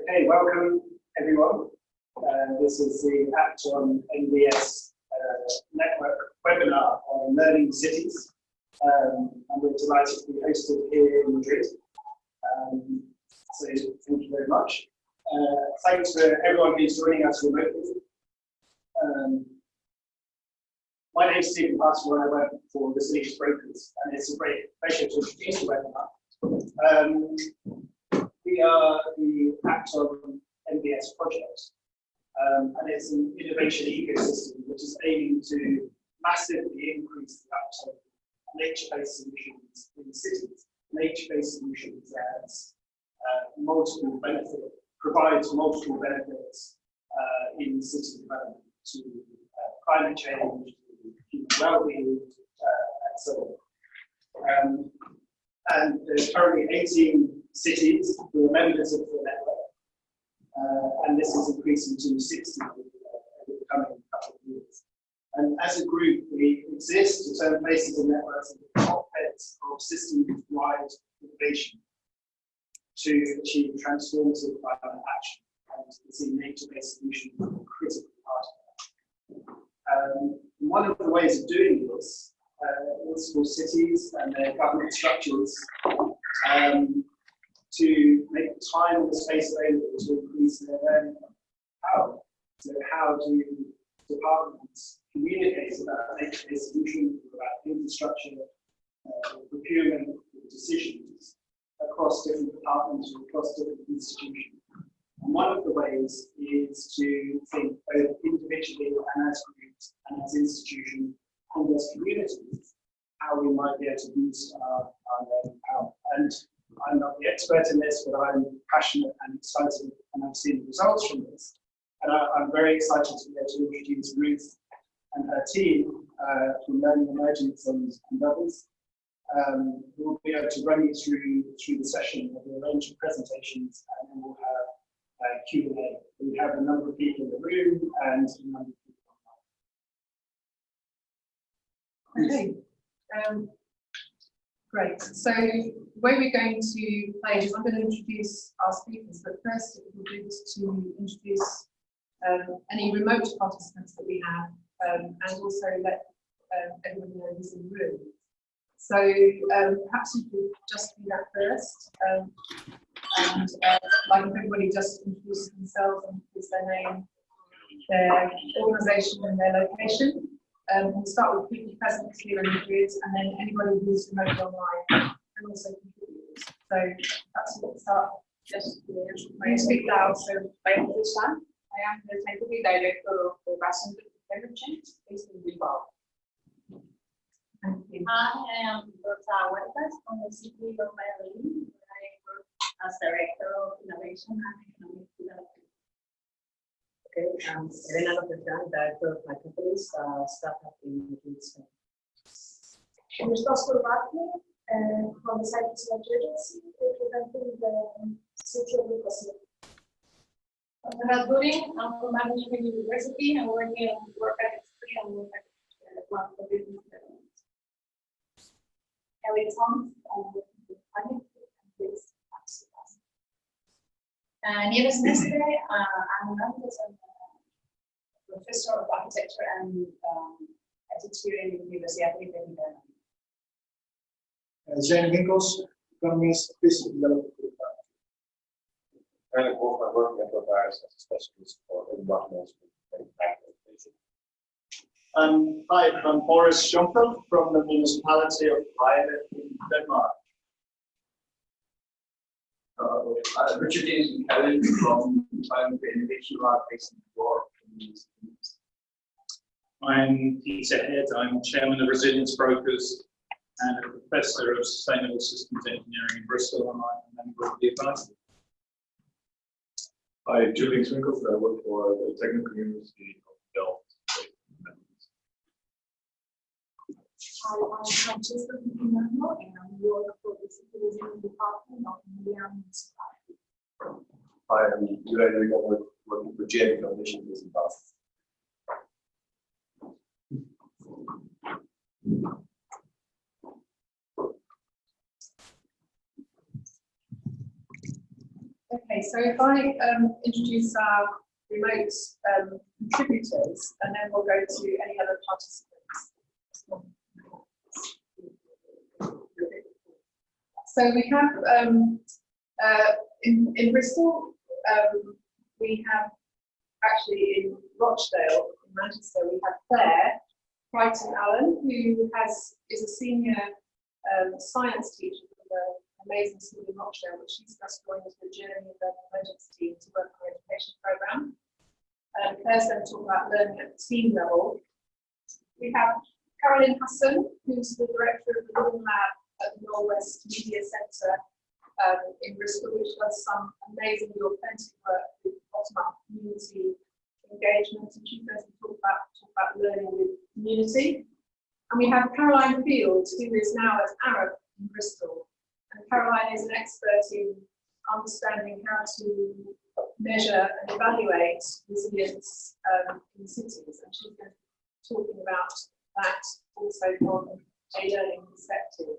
Okay, welcome everyone. This is the ACT on NBS network webinar on learning cities. And we're delighted to be hosted here in Madrid. So thank you very much. Thanks for everyone who's joining us remotely. My name is Stephen Pascal, and I work for the Cities Brokers, and it's a great pleasure to introduce the webinar. We are the ACT on NBS project, and it's an innovation ecosystem which is aiming to massively increase the uptake of nature-based solutions in cities. Nature-based solutions as provides multiple benefits in city development to climate change, to human well-being, and so on. And there's currently 18 cities who are members of the network, and this is increasing to 60 over the coming couple of years. And as a group, we exist to turn places and networks into the hotbeds of system-wide innovation to achieve transformative climate action, and to see nature-based solutions as a critical part of that. One of the ways of doing this is for cities and their government structures to make time and space available to increase their learning power. So how do departments communicate about nature-based solutions, about infrastructure, procurement decisions across different departments or across different institutions? And one of the ways is to think both individually and as groups and as institutions and as communities how we might be able to use our learning power. And I'm not the expert in this, but I'm passionate and excited, and I've seen the results from this. And I'm very excited to be able to introduce Ruth and her team from Learning Emergence and others. We'll be able to run you through the session of a range of presentations, and then we'll have Q&A. We have a number of people in the room and a number of people online. Okay. Great. So the way we're going to play is I'm going to introduce our speakers, but first it will be good to introduce any remote participants that we have, and also let everyone know who's in the room. So perhaps you could just do that first, and like if everybody just introduces themselves and gives their name, their organisation and their location. We'll start with people present here in Madrid, and then anybody who's remotely online and also contributors. So that's what we'll start. Just may speak loud. So I am the Scientific Director of the Washington Climate Change based in Bilbao. I am Rosa Huertas from the city of Medellin, where I work as Director of Innovation and Economic Development. Okay, I'm Elena Lopez-Gran, Director of Marketplace, startup in Madrid, Spain. I'm responsible partner from the Science Agency, representing the city of Nicosia. I'm Ana Durin, I'm from Management University, and working on work at X3 and work at one for business development. Ellie Thomas, I'm working with Climate and Waste Absolutely. Nieves Mestre, I'm an professor of architecture and architecture in the University of Madrid. Jane Nichols, economist, business development. And of course, my work methods as a specialist for environmental and application. Hi, I'm Boris Schunkel from the municipality of Vejle in Denmark. Richard James McKellen from the Innovation Lab based in York. I'm Peter Head, I'm Chairman of Resilience Brokers and a Professor of Sustainable Systems Engineering in Bristol, and I'm a member of the advisory. Hi, Julian Swinkles, I work for the Technical University of Delft. Hi, I'm Francesca Pignano, and I work for the Citizen Department of Milan Municipality. Hi, I'm Juraj Riga, working for GM Foundation based in Basel. Okay, so if I introduce our remote contributors, and then we'll go to any other participants. So we have in Bristol, we have actually in Rochdale, in Manchester, we have Claire Crichton Allen, who is a senior science teacher for the amazing school in Rochdale, which she's just joined the Journey of the Emergency team to work on our education programme. Claire's going to talk about learning at the team level. We have Caroline Hassan, who's the director of the Living Lab at the Northwest Media Centre in Bristol, which does some amazingly authentic work with bottom-up community engagement, and she's going to talk about learning with community. And we have Caroline Field, who is now at Arab in Bristol. And Caroline is an expert in understanding how to measure and evaluate resilience in cities. And she's going to be talking about that also from a learning perspective.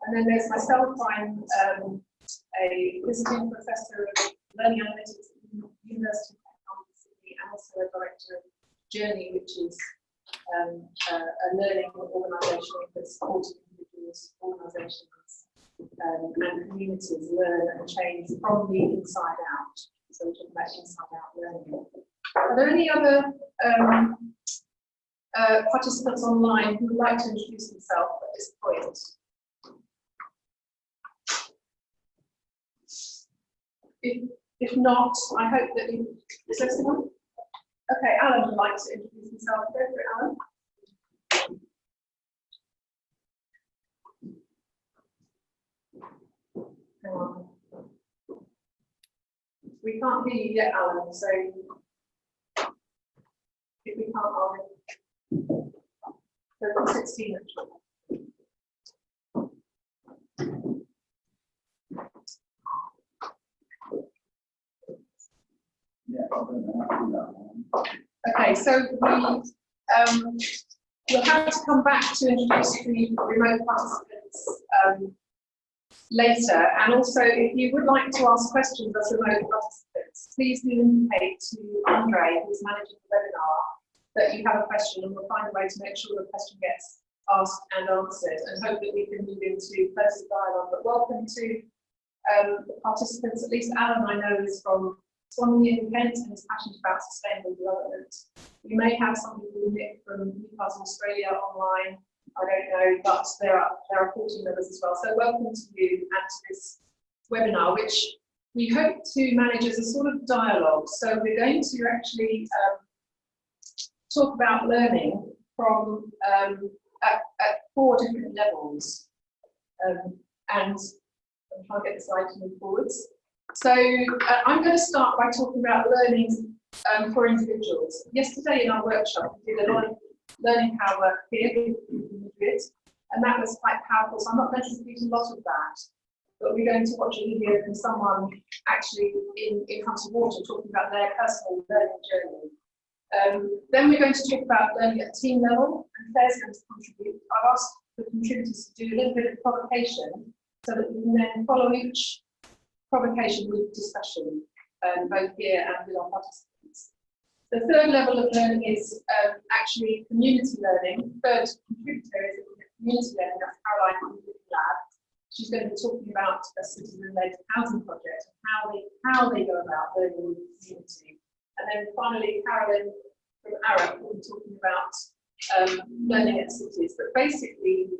And then there's myself. I'm a visiting professor of learning analytics at the University of Technology Sydney, and also a director of Journey, which is a learning organisation that supports individuals, organisations, and communities learn and change from the inside out. So we're talking about inside out learning. Are there any other participants online who would like to introduce themselves at this point? If not, I hope that you. Is there someone? Okay, Alan would like to introduce himself. Go for it, Alan. Hang on. We can't hear you yet, Alan, so if we can't, I'll go from 16 actually. Okay, so we'll have to come back to introduce the remote participants later. And also, if you would like to ask questions as remote participants, please do indicate to Andre, who's managing the webinar, that you have a question, and we'll find a way to make sure the question gets asked and answered, and hope that we can move into closer dialogue. But welcome to the participants. At least Alan, I know, is from Swansea in Kent and is passionate about sustainable development. We may have some people from Newcastle, Australia online, I don't know, but there are 14 members as well. So welcome to you and to this webinar, which we hope to manage as a sort of dialogue. So we're going to actually talk about learning from at 4 different levels. And I'm trying to get the slide to move forwards. So I'm going to start by talking about learning for individuals. Yesterday in our workshop, we did a lot of learning power work here in Madrid, and that was quite powerful. So I'm not going to repeat a lot of that, but we're going to watch a video from someone actually in front of water talking about their personal learning journey. Then we're going to talk about learning at team level, and Claire's going to contribute. I've asked the contributors to do a little bit of provocation so that we can then follow each provocation with discussion, both here and with our participants. The third level of learning is actually community learning. Third contributor is community learning, that's Caroline from the Living Lab. She's going to be talking about a citizen-led housing project and how they go about learning with the community. And then finally, Caroline from Arab will be talking about learning at cities. But basically,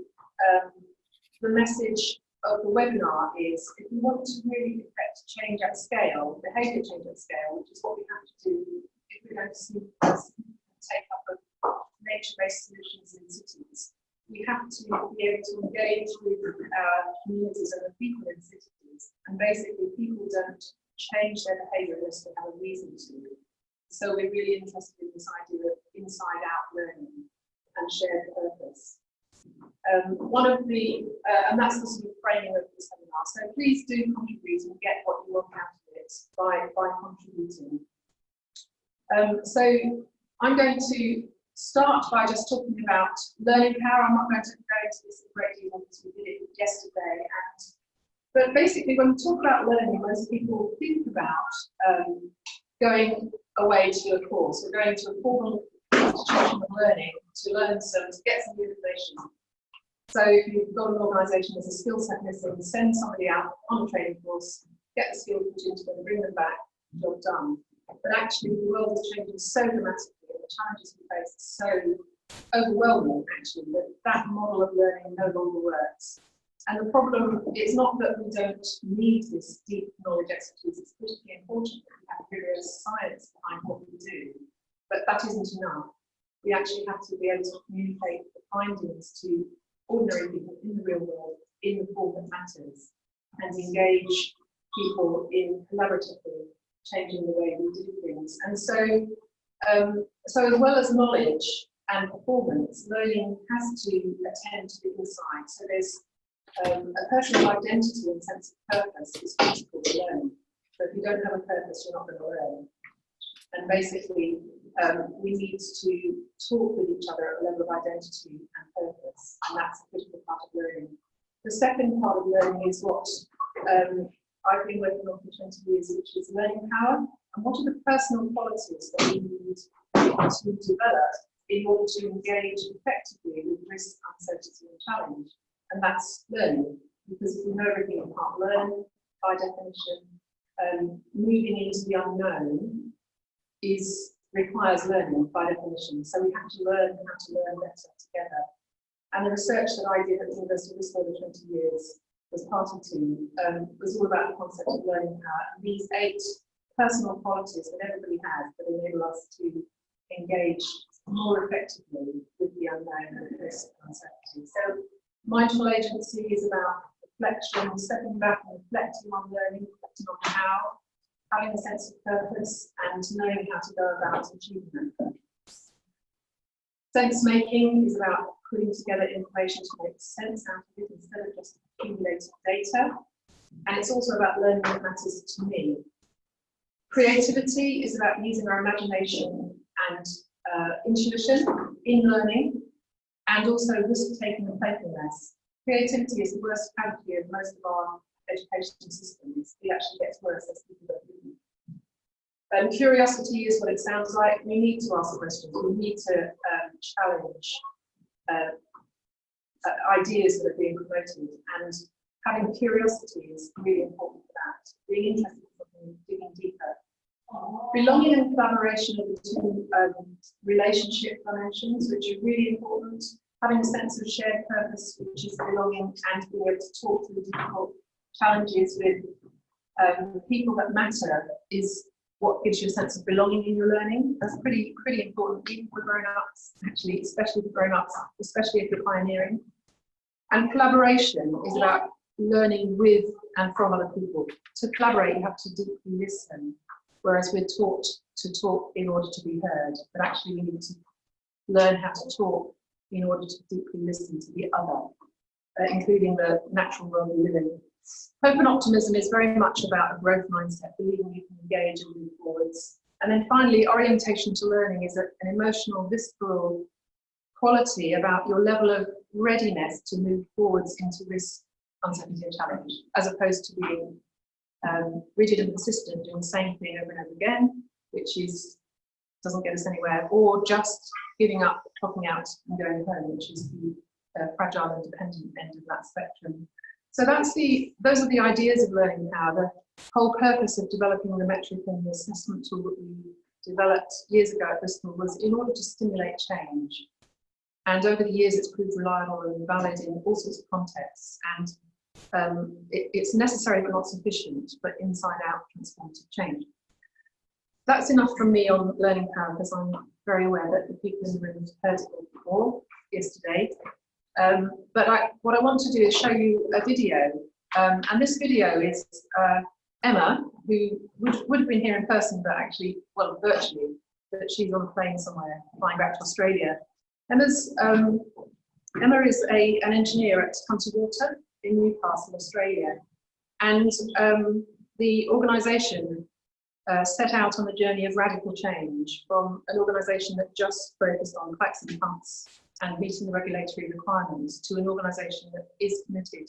the message of the webinar is, if we want to really affect change at scale, behaviour change at scale, which is what we have to do if we're going to see take up of nature-based solutions in cities, we have to be able to engage with our communities and the people in cities. And basically, people don't change their behaviour unless they have a reason to. So we're really interested in this idea of inside-out learning and shared purpose. One of the, and that's the sort of framing of this seminar. So please do contribute and get what you want out of it by contributing. So I'm going to start by just talking about learning power. I'm not going to go into this in great detail because we did it yesterday, and But basically, when we talk about learning, most people think about going away to a course or going to a formal institution of learning to learn to get some new information. So if you've got an organisation with a skill set missing, send somebody out on a training course, get the skills put into them, bring them back, job done. But actually, the world is changing so dramatically, and the challenges we face are so overwhelming, actually, that that model of learning no longer works. And the problem is not that we don't need this deep knowledge expertise, it's critically important that we have rigorous science behind what we do, but that isn't enough. We actually have to be able to communicate the findings to ordinary people in the real world in the form that matters, and engage people in collaboratively changing the way we do things. And so, so as well as knowledge and performance, learning has to attend to the inside. So there's a personal identity and sense of purpose is critical to learn. So if you don't have a purpose, you're not going to learn. And basically, we need to talk with each other at a level of identity and purpose, and that's a critical part of learning. The second part of learning is what I've been working on for 20 years, which is learning power. And what are the personal qualities that we need to develop in order to engage effectively with risk, uncertainty, and challenge? And that's learning, because if you know everything, you can't learn. By definition, moving into the unknown requires learning by definition. So we have to learn how to learn better together. And the research that I did at the University of Bristol for 20 years was party to, was all about the concept of learning power. And these 8 personal qualities that everybody has that enable us to engage more effectively with the unknown and risk and uncertainty. So mindful agency is about reflection, stepping back and reflecting on learning, reflecting on how, having a sense of purpose, and knowing how to go about achieving that purpose. Sense making is about putting together information to make sense out of it instead of just accumulating data. And it's also about learning what matters to me. Creativity is about using our imagination and intuition in learning, and also risk-taking and playfulness. Creativity is the worst casualty of most of our education systems. It actually gets worse as people don't do it. Curiosity is what it sounds like. We need to ask questions. We need to challenge ideas that are being promoted, and having curiosity is really important for that. Being interested in something, digging deeper. Belonging and collaboration are the 2 relationship dimensions, which are really important. Having a sense of shared purpose, which is belonging, and being able to talk through difficult challenges with people that matter is what gives you a sense of belonging in your learning. That's pretty important, even for grown-ups, actually, especially for grown-ups, especially if you're pioneering. And collaboration is about learning with and from other people. To collaborate, you have to deeply listen, whereas we're taught to talk in order to be heard, but actually we need to learn how to talk in order to deeply listen to the other, including the natural world we live in. Hope and optimism is very much about a growth mindset, believing you can engage and move forwards. And then finally, orientation to learning is an emotional, visceral quality about your level of readiness to move forwards into risk, uncertainty, and challenge, as opposed to being rigid and persistent, doing the same thing over and over again, which doesn't get us anywhere, or just giving up, dropping out and going home, which is the fragile and dependent end of that spectrum. So those are the ideas of learning power. The whole purpose of developing the metric and the assessment tool that we developed years ago at Bristol was in order to stimulate change. And over the years, it's proved reliable and valid in all sorts of contexts. And it's necessary but not sufficient, but inside out transformative change. That's enough from me on learning power, because I'm very aware that the people in the room have heard it before yesterday. But what I want to do is show you a video. And this video is Emma, who would have been here in person, but actually, well, virtually, but she's on a plane somewhere, flying back to Australia. Emma is an engineer at Hunter Water in Newcastle, Australia. And the organisation set out on a journey of radical change from an organisation that just focused on pipes and pumps and meeting the regulatory requirements to an organisation that is committed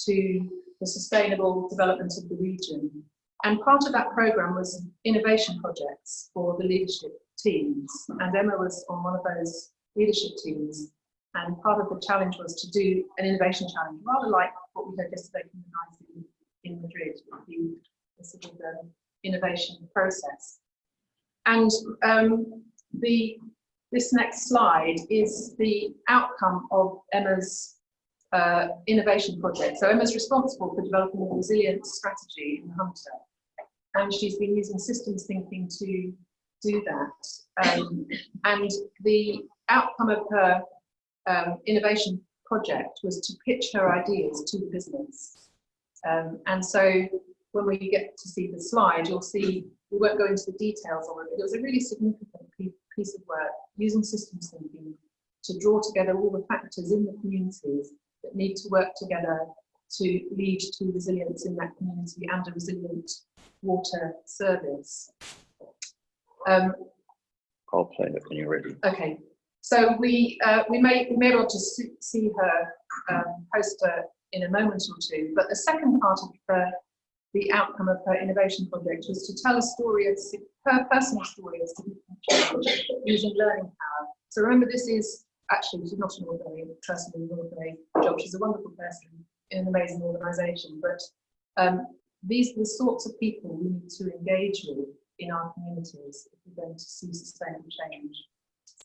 to the sustainable development of the region. And part of that programme was innovation projects for the leadership teams. And Emma was on one of those leadership teams. And part of the challenge was to do an innovation challenge, rather like what we heard yesterday from the guys in Madrid, the sort of innovation process. And this next slide is the outcome of Emma's innovation project. So Emma's responsible for developing a resilience strategy in Hunter. And she's been using systems thinking to do that. And the outcome of her innovation project was to pitch her ideas to the business. And so when we get to see the slide, you'll see, we won't go into the details of it, but it was a really significant piece of work using systems thinking to draw together all the factors in the communities that need to work together to lead to resilience in that community and a resilient water service. I'll play it when you're ready. Okay, so we may be able to see her poster in a moment or two, but the second part of the outcome of her innovation project was to tell a story of her personal story of significant change using learning power. So remember, this is actually, she's not an ordinary person in an ordinary job. She's a wonderful person in an amazing organisation, but these are the sorts of people we need to engage with in our communities if we're going to see sustainable change.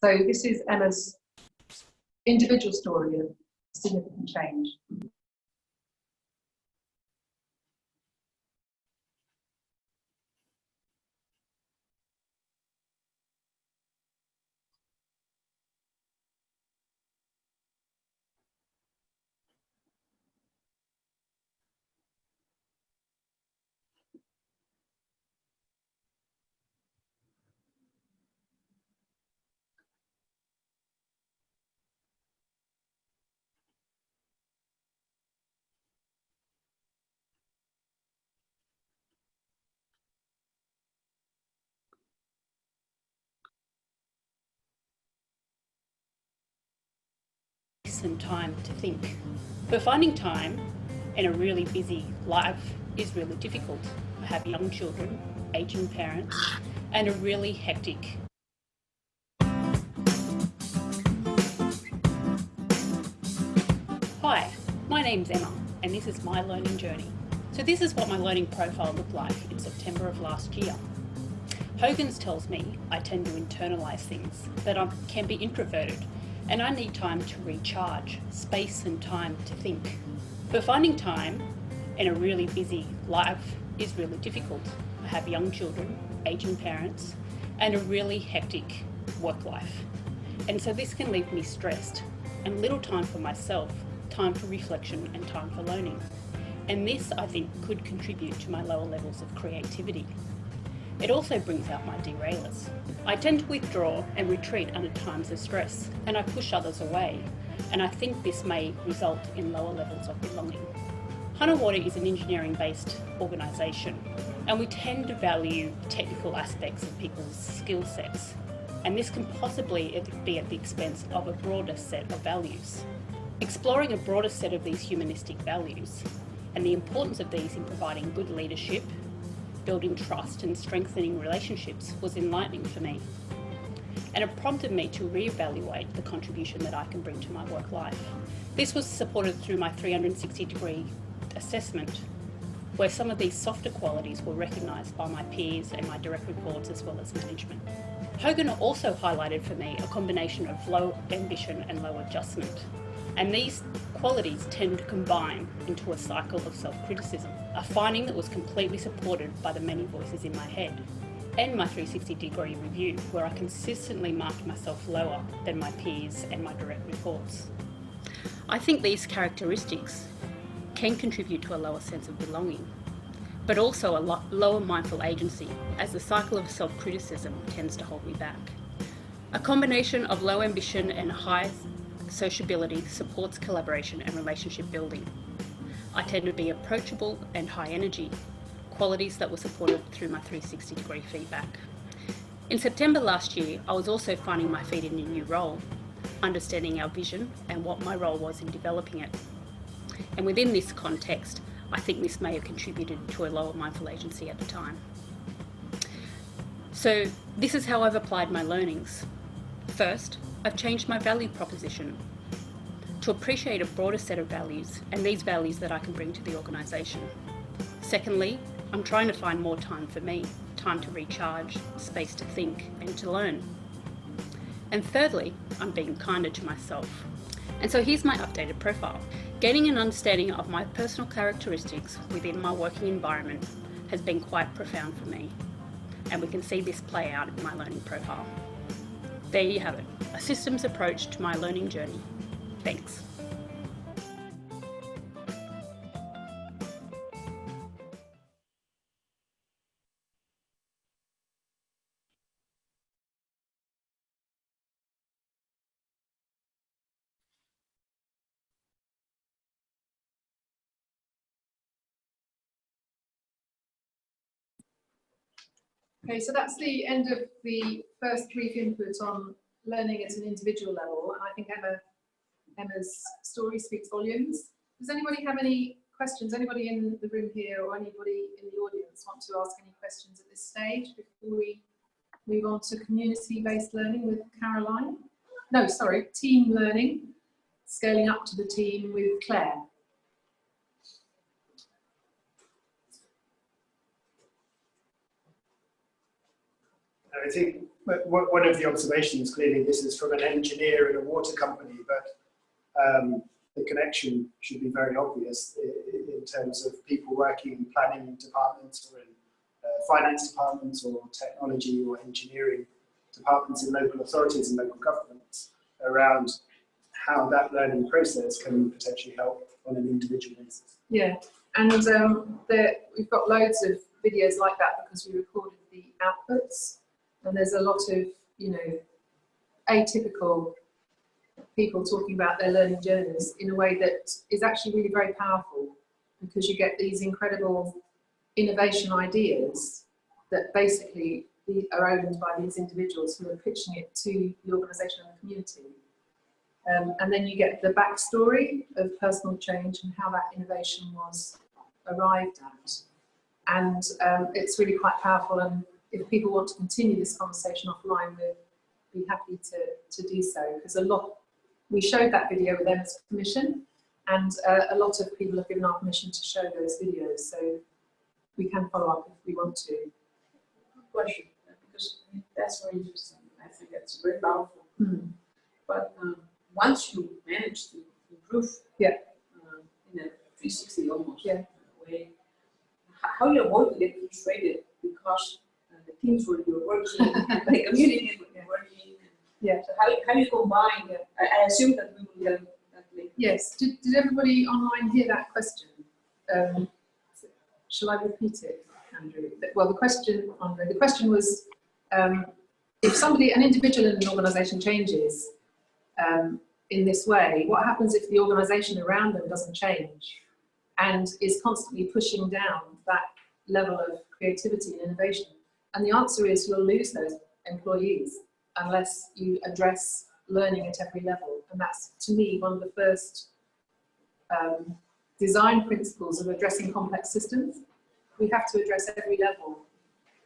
So this is Emma's individual story of significant change. And time to think. But finding time in a really busy life is really difficult. I have young children, aging parents, and a really hectic. Hi, my name's Emma, and this is my learning journey. So this is what my learning profile looked like in September of last year. Hogan's tells me I tend to internalise things, that I can be introverted, and I need time to recharge, space and time to think. But finding time in a really busy life is really difficult. I have young children, aging parents, and a really hectic work life. And so this can leave me stressed and little time for myself, time for reflection and time for learning. And this, I think, could contribute to my lower levels of creativity. It also brings out my derailers. I tend to withdraw and retreat under times of stress, and I push others away, and I think this may result in lower levels of belonging. Hunter Water is an engineering-based organisation, and we tend to value technical aspects of people's skill sets, and this can possibly be at the expense of a broader set of values. Exploring a broader set of these humanistic values, and the importance of these in providing good leadership, building trust and strengthening relationships was enlightening for me. And it prompted me to reevaluate the contribution that I can bring to my work life. This was supported through my 360-degree assessment, where some of these softer qualities were recognised by my peers and my direct reports as well as management. Hogan also highlighted for me a combination of low ambition and low adjustment. And these qualities tend to combine into a cycle of self-criticism, a finding that was completely supported by the many voices in my head, and my 360-degree review, where I consistently marked myself lower than my peers and my direct reports. I think these characteristics can contribute to a lower sense of belonging, but also a lower mindful agency, as the cycle of self-criticism tends to hold me back. A combination of low ambition and high sociability supports collaboration and relationship building. I tend to be approachable and high energy, qualities that were supported through my 360-degree feedback. In September last year, I was also finding my feet in a new role, understanding our vision and what my role was in developing it. And within this context, I think this may have contributed to a lower mindful agency at the time. So this is how I've applied my learnings. First, I've changed my value proposition to appreciate a broader set of values and these values that I can bring to the organisation. Secondly, I'm trying to find more time for me, time to recharge, space to think and to learn. And thirdly, I'm being kinder to myself. And so here's my updated profile. Gaining an understanding of my personal characteristics within my working environment has been quite profound for me. And we can see this play out in my learning profile. There you have it, a systems approach to my learning journey. Thanks. Okay, so that's the end of the first brief input on learning at an individual level. And I think Emma's story speaks volumes. Does anybody have any questions? Anybody in the room here or anybody in the audience want to ask any questions at this stage before we move on to community-based learning with Caroline? No, sorry, team learning, scaling up to the team with Claire. I think one of the observations, clearly this is from an engineer in a water company, but the connection should be very obvious in terms of people working in planning departments or in finance departments or technology or engineering departments in local authorities and local governments around how that learning process can potentially help on an individual basis. Yeah, and we've got loads of videos like that because we recorded the outputs. And there's a lot of, you know, atypical people talking about their learning journeys in a way that is actually really very powerful, because you get these incredible innovation ideas that basically are owned by these individuals who are pitching it to the organisation and the community. And then you get the backstory of personal change and how that innovation was arrived at. And it's really quite powerful. And if people want to continue this conversation offline, we'd be happy to do so, because we showed that video with Emma's permission, and a lot of people have given our permission to show those videos, so we can follow up if we want to. Good question, because that's very interesting. I think that's very powerful. Mm. But once you manage to improve in a 360 almost way, how you avoid to get frustrated because the teams where you're working, the community where you're working. Yeah. So how you combine? I assume that we will get that later. Yes. Did everybody online hear that question? Shall I repeat it, Andrew? Well, the question, Andre, the question was, if an individual in an organisation changes in this way, what happens if the organisation around them doesn't change and is constantly pushing down that level of creativity and innovation? And the answer is you'll lose those employees unless you address learning at every level. And that's, to me, one of the first design principles of addressing complex systems. We have to address every level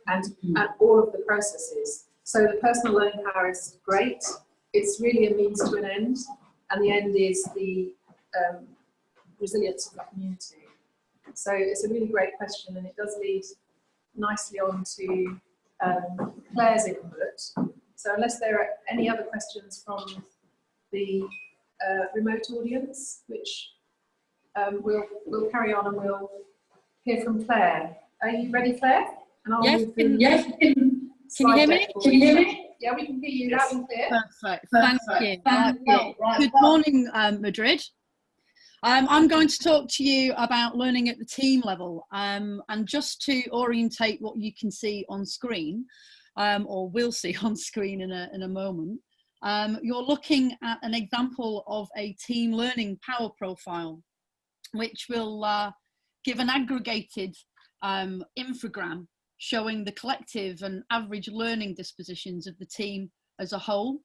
and all of the processes. So the personal learning power is great. It's really a means to an end. And the end is the resilience of the community. So it's a really great question, and it does lead nicely on to Claire's input. So unless there are any other questions from the remote audience, which we'll carry on and we'll hear from Claire. Are you ready, Claire? And I'll yes, can you hear me? Can you hear me? Yeah, we can hear you loud and clear. Perfect. Thank you. Good morning, Madrid. I'm going to talk to you about learning at the team level, and just to orientate what you can see on screen, or will see on screen in a moment. You're looking at an example of a team learning power profile, which will give an aggregated infogram showing the collective and average learning dispositions of the team as a whole.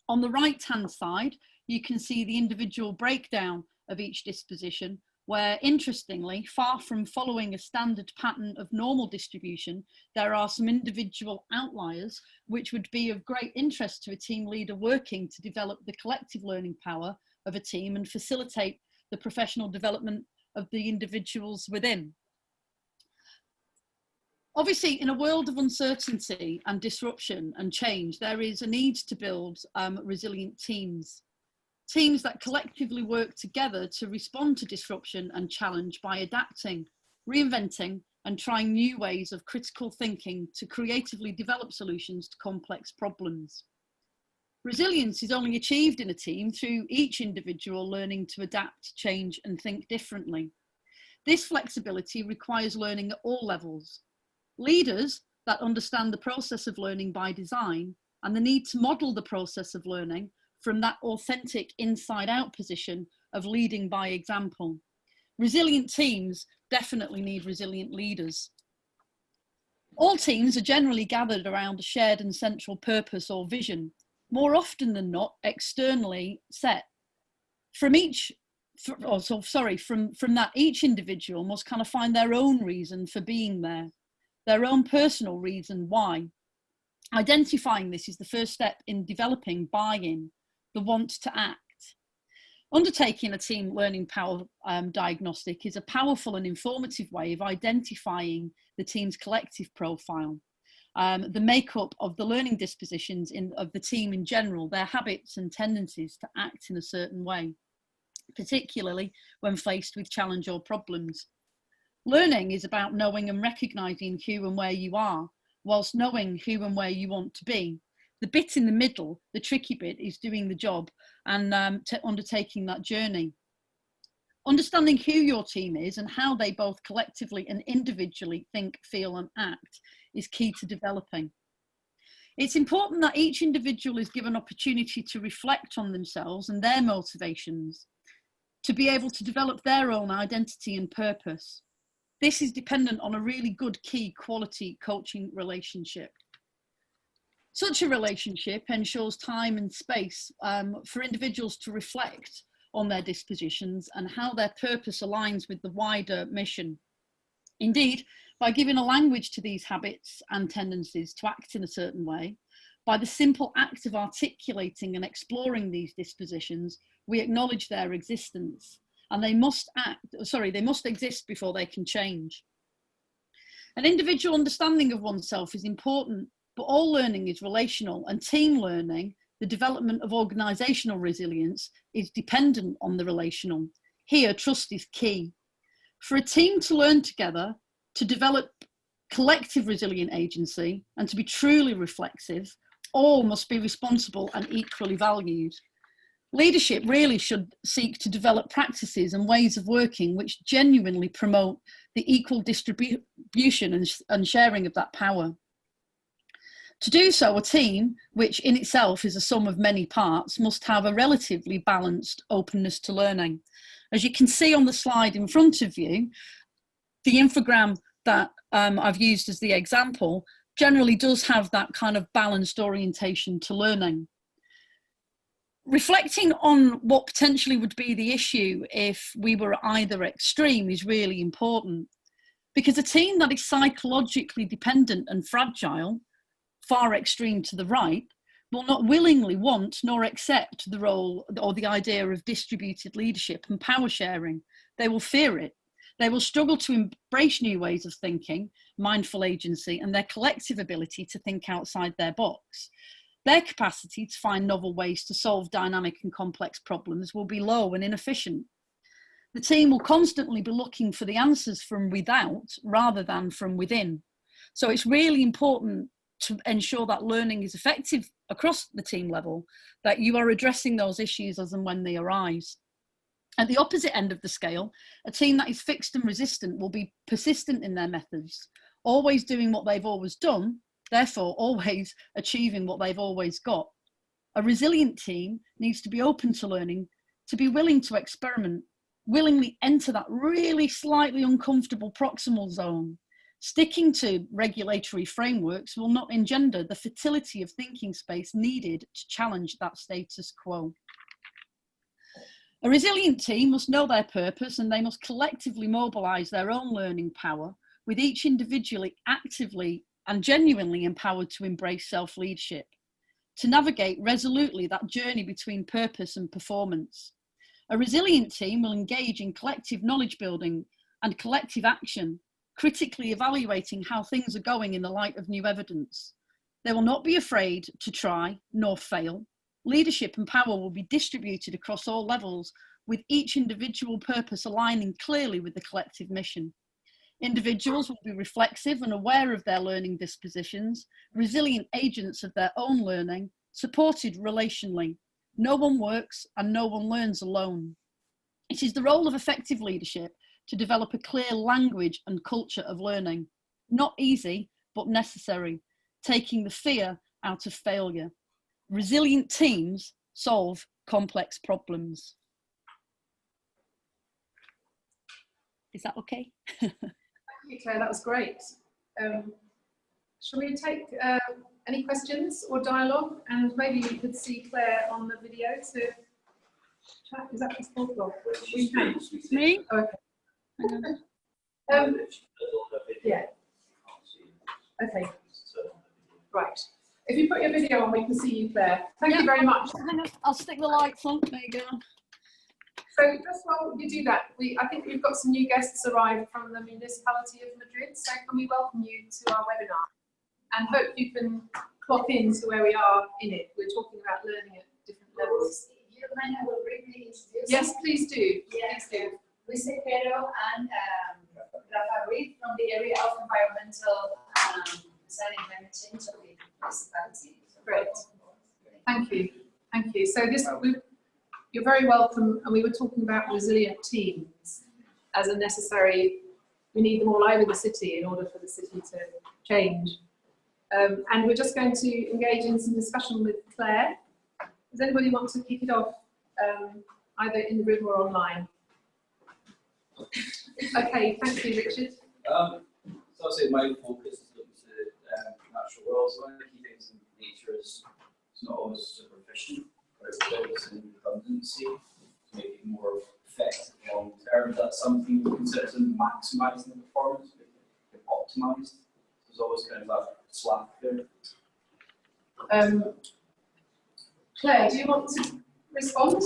On the right-hand side, you can see the individual breakdown of each disposition, where interestingly, far from following a standard pattern of normal distribution, there are some individual outliers which would be of great interest to a team leader working to develop the collective learning power of a team and facilitate the professional development of the individuals within. Obviously, in a world of uncertainty and disruption and change, there is a need to build resilient teams. Teams that collectively work together to respond to disruption and challenge by adapting, reinventing, and trying new ways of critical thinking to creatively develop solutions to complex problems. Resilience is only achieved in a team through each individual learning to adapt, change, and think differently. This flexibility requires learning at all levels. Leaders that understand the process of learning by design and the need to model the process of learning from that authentic inside-out position of leading by example. Resilient teams definitely need resilient leaders. All teams are generally gathered around a shared and central purpose or vision, more often than not externally set. From that, each individual must kind of find their own reason for being there, their own personal reason why. Identifying this is the first step in developing buy-in, the want to act. Undertaking a team learning power diagnostic is a powerful and informative way of identifying the team's collective profile, the makeup of the learning dispositions of the team in general, their habits and tendencies to act in a certain way, particularly when faced with challenge or problems. Learning is about knowing and recognising who and where you are, whilst knowing who and where you want to be. The bit in the middle, the tricky bit, is doing the job and undertaking that journey. Understanding who your team is and how they both collectively and individually think, feel and act is key to developing. It's important that each individual is given opportunity to reflect on themselves and their motivations, to be able to develop their own identity and purpose. This is dependent on a really good key quality coaching relationship. Such a relationship ensures time and space for individuals to reflect on their dispositions and how their purpose aligns with the wider mission. Indeed, by giving a language to these habits and tendencies to act in a certain way, by the simple act of articulating and exploring these dispositions, we acknowledge their existence, and they must exist before they can change. An individual understanding of oneself is important, but all learning is relational, and team learning, the development of organisational resilience, is dependent on the relational. Here, trust is key. For a team to learn together, to develop collective resilient agency, and to be truly reflexive, all must be responsible and equally valued. Leadership really should seek to develop practices and ways of working which genuinely promote the equal distribution and sharing of that power. To do so, a team, which in itself is a sum of many parts, must have a relatively balanced openness to learning. As you can see on the slide in front of you, the infogram that I've used as the example generally does have that kind of balanced orientation to learning. Reflecting on what potentially would be the issue if we were either extreme is really important, because a team that is psychologically dependent and fragile, far extreme to the right, will not willingly want nor accept the role or the idea of distributed leadership and power sharing. They will fear it. They will struggle to embrace new ways of thinking, mindful agency, and their collective ability to think outside their box. Their capacity to find novel ways to solve dynamic and complex problems will be low and inefficient. The team will constantly be looking for the answers from without rather than from within. So it's really important to ensure that learning is effective across the team level, that you are addressing those issues as and when they arise. At the opposite end of the scale, a team that is fixed and resistant will be persistent in their methods, always doing what they've always done, therefore always achieving what they've always got. A resilient team needs to be open to learning, to be willing to experiment, willingly enter that really slightly uncomfortable proximal zone. Sticking to regulatory frameworks will not engender the fertility of thinking space needed to challenge that status quo. A resilient team must know their purpose and they must collectively mobilise their own learning power, with each individually actively and genuinely empowered to embrace self-leadership, to navigate resolutely that journey between purpose and performance. A resilient team will engage in collective knowledge building and collective action, critically evaluating how things are going in the light of new evidence. They will not be afraid to try nor fail. Leadership and power will be distributed across all levels, with each individual purpose aligning clearly with the collective mission. Individuals will be reflexive and aware of their learning dispositions, resilient agents of their own learning, supported relationally. No one works and no one learns alone. It is the role of effective leadership to develop a clear language and culture of learning. Not easy, but necessary, taking the fear out of failure. Resilient teams solve complex problems. Is that okay? Thank you, Claire, that was great. Shall we take any questions or dialogue? And maybe you could see Claire on the video to chat. Is that possible? Me? Okay. Yeah. Okay. Right. If you put your video on, we can see you, Claire. Thank you very much. Hang on, I'll stick the lights on. There you go. So just while you do that, I think we've got some new guests arrived from the municipality of Madrid. So can we welcome you to our webinar and hope you can clock in to where we are in it. We're talking about learning at different levels. Do you mind I will briefly introduce? Yes, please do. Yes, Luis Cepero and Rafa Ruiz from the area of environmental design and climate change of the municipality. Great. Thank you. Thank you. So you're very welcome, and we were talking about resilient teams as a necessary, we need them all over the city in order for the city to change. And we're just going to engage in some discussion with Claire. Does anybody want to kick it off, either in the room or online? Okay, thank you, Richard. So I'll say my focus is looking to natural world. So one of the key things in nature is it's not always superficial, but it's focusing redundancy to make it more effective long term. That's something we consider maximising the performance, making it optimised. There's always kind of that slack there. Claire, do you want to respond?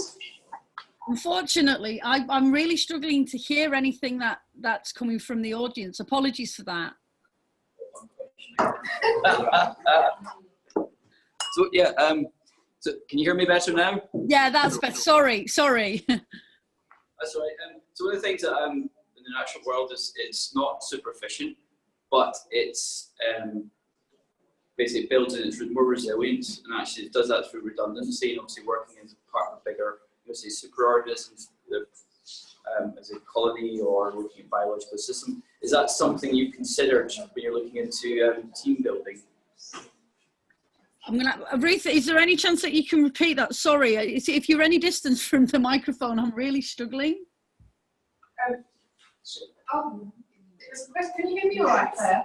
Unfortunately, I'm really struggling to hear anything that's coming from the audience. Apologies for that. So yeah, so can you hear me better now? Yeah, that's better. Sorry. That's all right. So one of the things that in the natural world is it's not super efficient, but it's basically builds in, it's more resilient, and actually it does that through redundancy and obviously working as part of a bigger, say, superorganisms as a colony or looking at biological system. Is that something you've considered when you're looking into team building? Aretha, is there any chance that you can repeat that? Sorry, if you're any distance from the microphone, I'm really struggling. Can you hear me all right, Claire?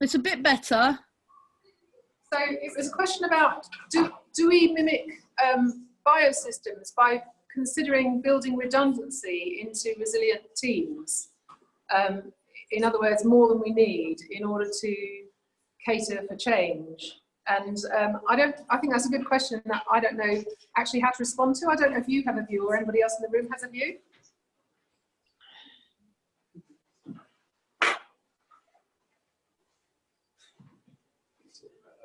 It's a bit better. So it was a question about, do we mimic biosystems by considering building redundancy into resilient teams? In other words, more than we need in order to cater for change. And I think that's a good question that I don't know actually how to respond to. I don't know if you have a view or anybody else in the room has a view.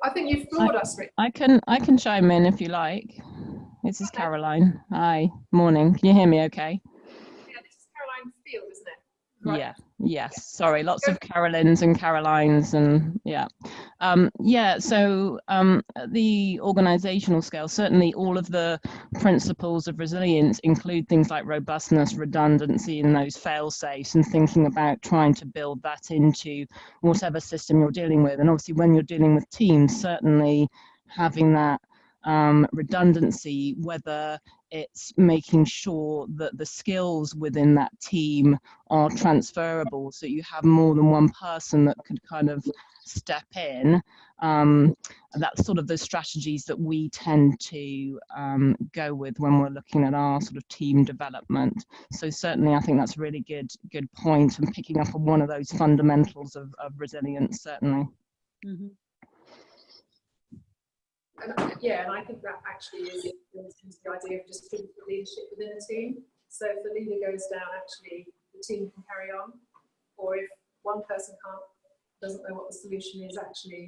I think you've floored us, Rick. I can chime in if you like. This is Caroline. Hi, morning. Can you hear me okay? Yeah, this is Caroline Field, isn't it? Right. Yeah, yes. Sorry, lots of Carolines and Carolines and yeah. So at the organizational scale, certainly all of the principles of resilience include things like robustness, redundancy, and those fail-safes, and thinking about trying to build that into whatever system you're dealing with. And obviously when you're dealing with teams, certainly having that redundancy, whether it's making sure that the skills within that team are transferable, so you have more than one person that could kind of step in. That's sort of the strategies that we tend to go with when we're looking at our sort of team development. So certainly I think that's a really good point, and picking up on one of those fundamentals of resilience, certainly. Mm-hmm. And I think that actually is the idea of distributed leadership within a team. So if the leader goes down, actually the team can carry on, or if one person doesn't know what the solution is, actually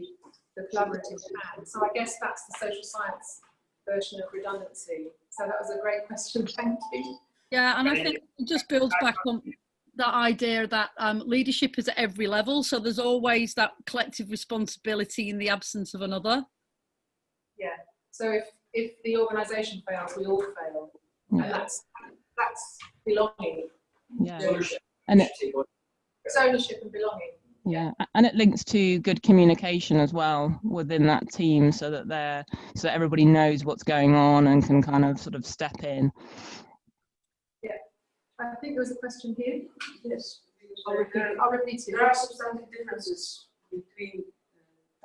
the collaborative can. So I guess that's the social science version of redundancy. So that was a great question, thank you. Yeah, and I think it just builds back on that idea that leadership is at every level, so there's always that collective responsibility in the absence of another. Yeah, so if the organisation fails, we all fail, yeah. And that's belonging. Yeah, and it's ownership and belonging. Yeah, and it links to good communication as well within that team, so that everybody knows what's going on and can kind of sort of step in. Yeah, I think there was a question here. Yes, I'll repeat it. There are substantive differences between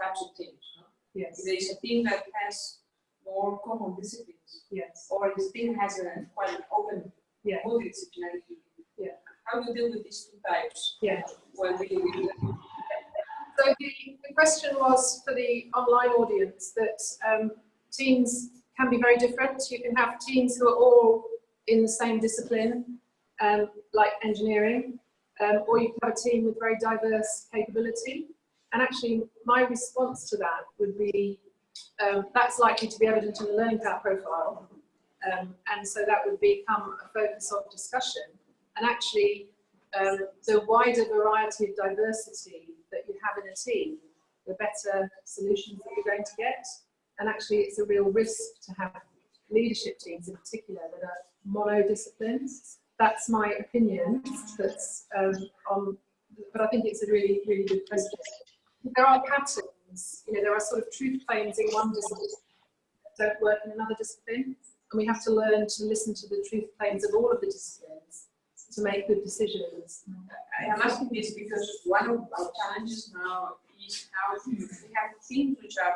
types of teams. No? Yes. There is a team that has more common disciplines. Yes. Or this team has quite an open multidisciplinarity. Yeah. How do you deal with these two types? Yeah. When we do that? So the question was for the online audience that teams can be very different. You can have teams who are all in the same discipline, like engineering, or you can have a team with very diverse capability. And actually, my response to that would be that's likely to be evident in the learning path profile. And so that would become a focus of discussion. And actually, the wider variety of diversity that you have in a team, the better solutions that you're going to get. And actually, it's a real risk to have leadership teams in particular that are monodisciplines. That's my opinion. That's but I think it's a really, really good question. There are patterns, there are sort of truth claims in one discipline that don't work in another discipline. And we have to learn to listen to the truth claims of all of the disciplines to make good decisions. I am asking this because one of our challenges now is how we have teams which are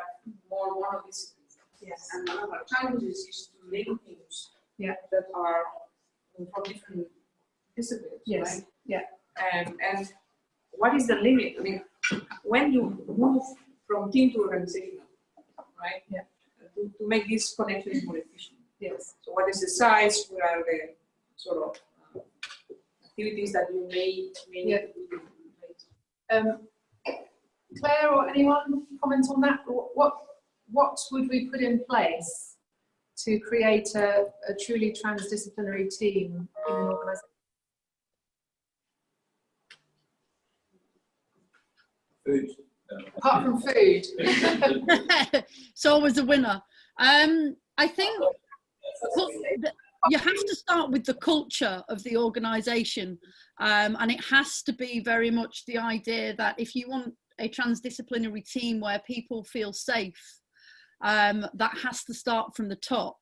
more monodisciplines. Yes. And one of our challenges is to link teams that are from different disciplines. Yes. Right? Yeah. And what is the limit? I mean, when you move from team to organizational, right? Yeah. To make these connections more efficient. Yes. So what is the size? What are the sort of activities that you may need to do in place? Claire or anyone comment on that? What would we put in place to create a truly transdisciplinary team in an organisation? Food. Apart from food. It's always a winner. I think you have to start with the culture of the organisation, and it has to be very much the idea that if you want a transdisciplinary team where people feel safe, that has to start from the top,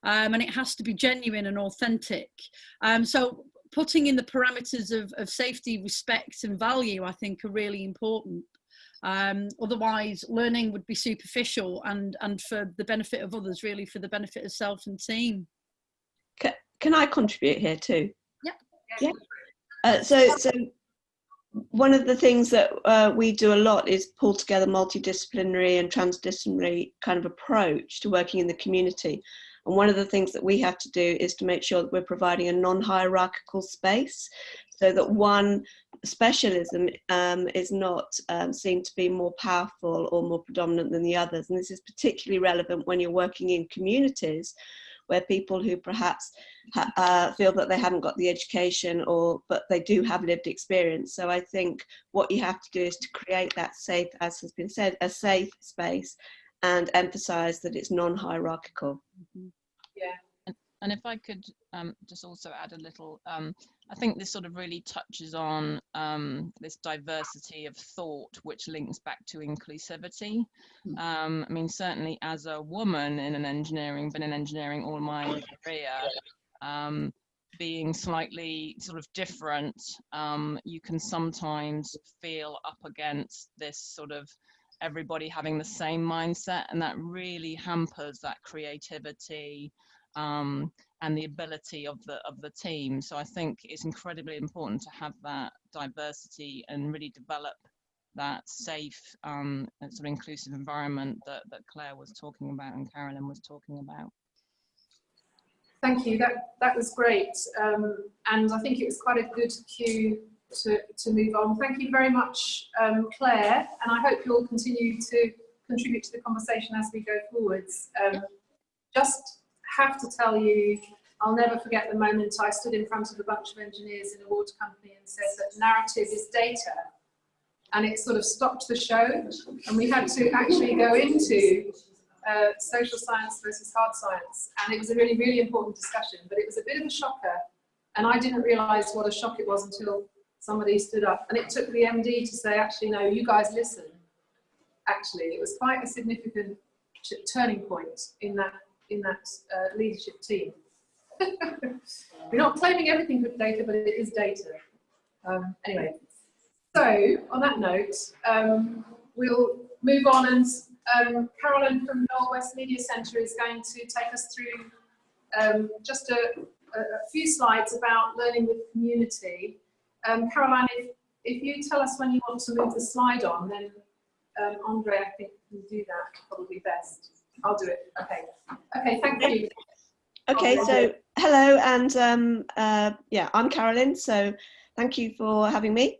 and it has to be genuine and authentic. So putting in the parameters of safety, respect and value, I think, are really important. Otherwise, learning would be superficial and for the benefit of others, really for the benefit of self and team. Can I contribute here too? Yeah. So one of the things that we do a lot is pull together multidisciplinary and transdisciplinary kind of approach to working in the community. And one of the things that we have to do is to make sure that we're providing a non-hierarchical space so that one specialism is not seen to be more powerful or more predominant than the others. And this is particularly relevant when you're working in communities where people who perhaps feel that they haven't got the education but they do have lived experience. So I think what you have to do is to create that safe, as has been said, a safe space and emphasize that it's non-hierarchical. Yeah. And if I could just also add a little, I think this sort of really touches on this diversity of thought, which links back to inclusivity. I mean, certainly as a woman in an engineering, been in engineering all my career, being slightly sort of different, you can sometimes feel up against this sort of everybody having the same mindset, and that really hampers that creativity and the ability of the team. So I think it's incredibly important to have that diversity and really develop that safe and sort of inclusive environment that Claire was talking about and Carolyn was talking about. Thank you. That was great, and I think it was quite a good cue to move on. Thank you very much, Claire, and I hope you'll continue to contribute to the conversation as we go forwards. Just have to tell you, I'll never forget the moment I stood in front of a bunch of engineers in a water company and said that narrative is data, and it sort of stopped the show, and we had to actually go into social science versus hard science, and it was a really, really important discussion, but it was a bit of a shocker, and I didn't realise what a shock it was until somebody stood up, and it took the MD to say, actually, no, you guys listen. Actually, it was quite a significant turning point in that leadership team. We're not claiming everything with data, but it is data. Anyway, so on that note, we'll move on, and Carolyn from Northwest Media Centre is going to take us through just a few slides about learning with community. Caroline, if you tell us when you want to move the slide on, then Andre, I think, can do that probably best. I'll do it. Okay. Okay, thank you. Okay, so hello, and yeah, I'm Carolyn, so thank you for having me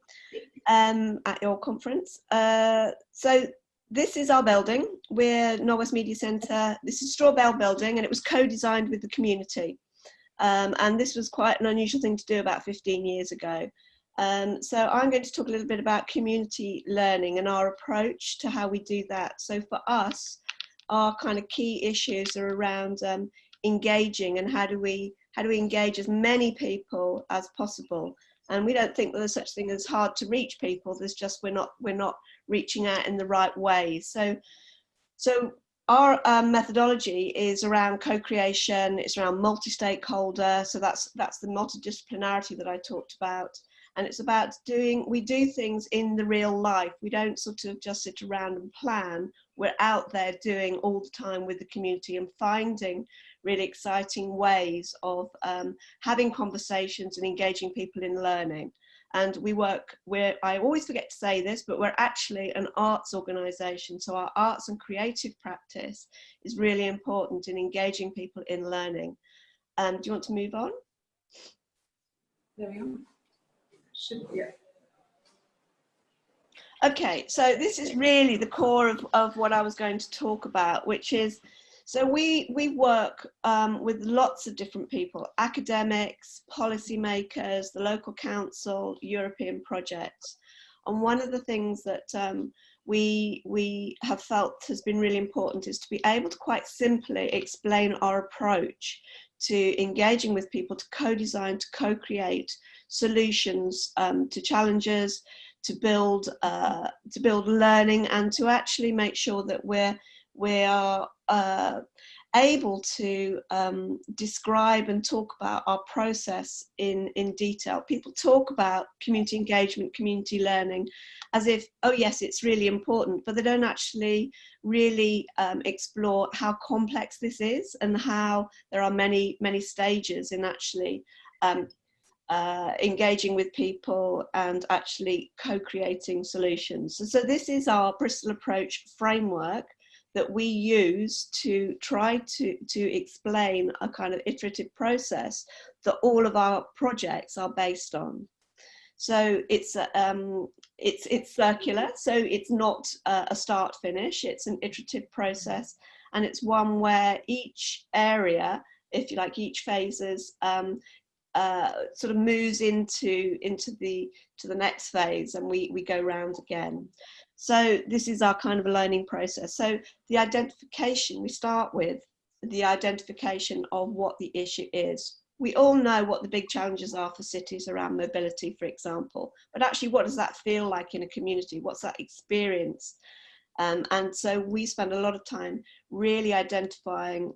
at your conference. So this is our building. We're Northwest Media Centre. This is Straw Bale building, and it was co-designed with the community. And this was quite an unusual thing to do about 15 years ago. So I'm going to talk a little bit about community learning and our approach to how we do that. So for us, our kind of key issues are around engaging, and how do we engage as many people as possible. And we don't think that there's such thing as hard to reach people. There's just we're not reaching out in the right way. So our methodology is around co-creation. It's around multi-stakeholder. So that's the multidisciplinarity that I talked about. And it's about we do things in the real life. We don't sort of just sit around and plan. We're out there doing all the time with the community and finding really exciting ways of having conversations and engaging people in learning. And I always forget to say this, but we're actually an arts organisation. So our arts and creative practice is really important in engaging people in learning. Do you want to move on? There we are. Yeah. Okay, so this is really the core of what I was going to talk about, which is, so we work with lots of different people, academics, policymakers, the local council, European projects. And one of the things that we have felt has been really important is to be able to quite simply explain our approach to engaging with people, to co-design, to co-create solutions to challenges, to build learning, and to actually make sure that we are able to describe and talk about our process in detail. People talk about community engagement, community learning, as if, oh yes, it's really important, but they don't actually really explore how complex this is and how there are many stages in actually engaging with people and actually co-creating solutions. So this is our Bristol approach framework that we use to try to explain a kind of iterative process that all of our projects are based on. So it's circular, so it's not a start finish, it's an iterative process, and it's one where each area, if you like, each phases sort of moves into the next phase, and we go round again. So this is our kind of a learning process. So the identification we start with the identification of what the issue is. We all know what the big challenges are for cities around mobility, for example, but actually what does that feel like in a community? What's that experience? And so we spend a lot of time really identifying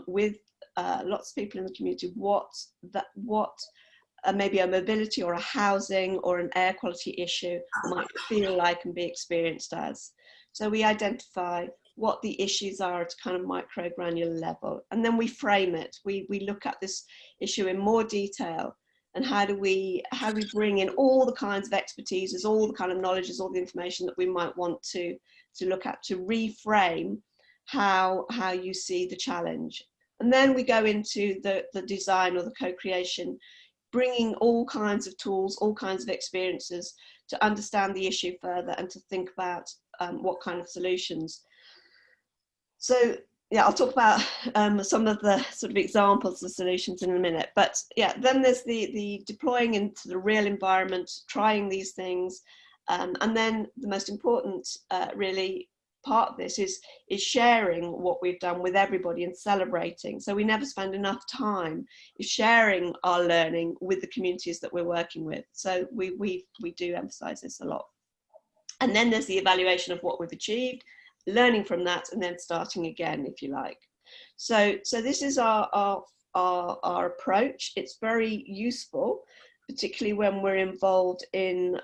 with lots of people in the community what maybe a mobility or a housing or an air quality issue might feel like and be experienced as. So we identify what the issues are at a kind of micro granular level, and then we frame it. We look at this issue in more detail, and how do we bring in all the kinds of expertises, all the kind of knowledges, all the information that we might want to look at, to reframe how you see the challenge. And then we go into the design or the co-creation, bringing all kinds of tools, all kinds of experiences to understand the issue further and to think about what kind of solutions. So yeah, I'll talk about some of the sort of examples of solutions in a minute. But yeah, then there's the deploying into the real environment, trying these things. And then the most important really part of this is sharing what we've done with everybody and celebrating. So we never spend enough time sharing our learning with the communities that we're working with. So we do emphasize this a lot. And then there's the evaluation of what we've achieved, learning from that, and then starting again, if you like. So this is our approach. It's very useful, particularly when we're involved in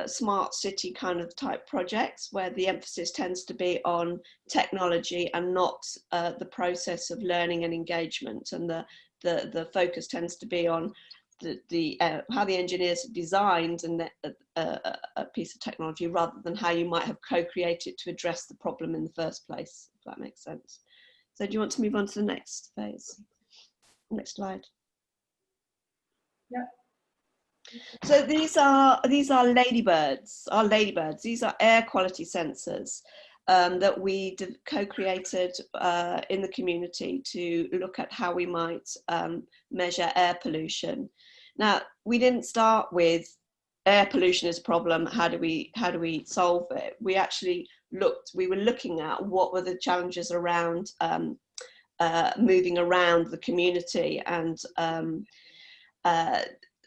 smart city kind of type projects, where the emphasis tends to be on technology and not the process of learning and engagement, and the focus tends to be on how the engineers designed a piece of technology, rather than how you might have co-created to address the problem in the first place, if that makes sense. So do you want to move on to the next phase? Next slide. Yeah. So these are ladybirds. Our ladybirds. These are air quality sensors that we co-created in the community to look at how we might measure air pollution. Now, we didn't start with air pollution as a problem. How do we solve it? We actually we were looking at what were the challenges around moving around the community, and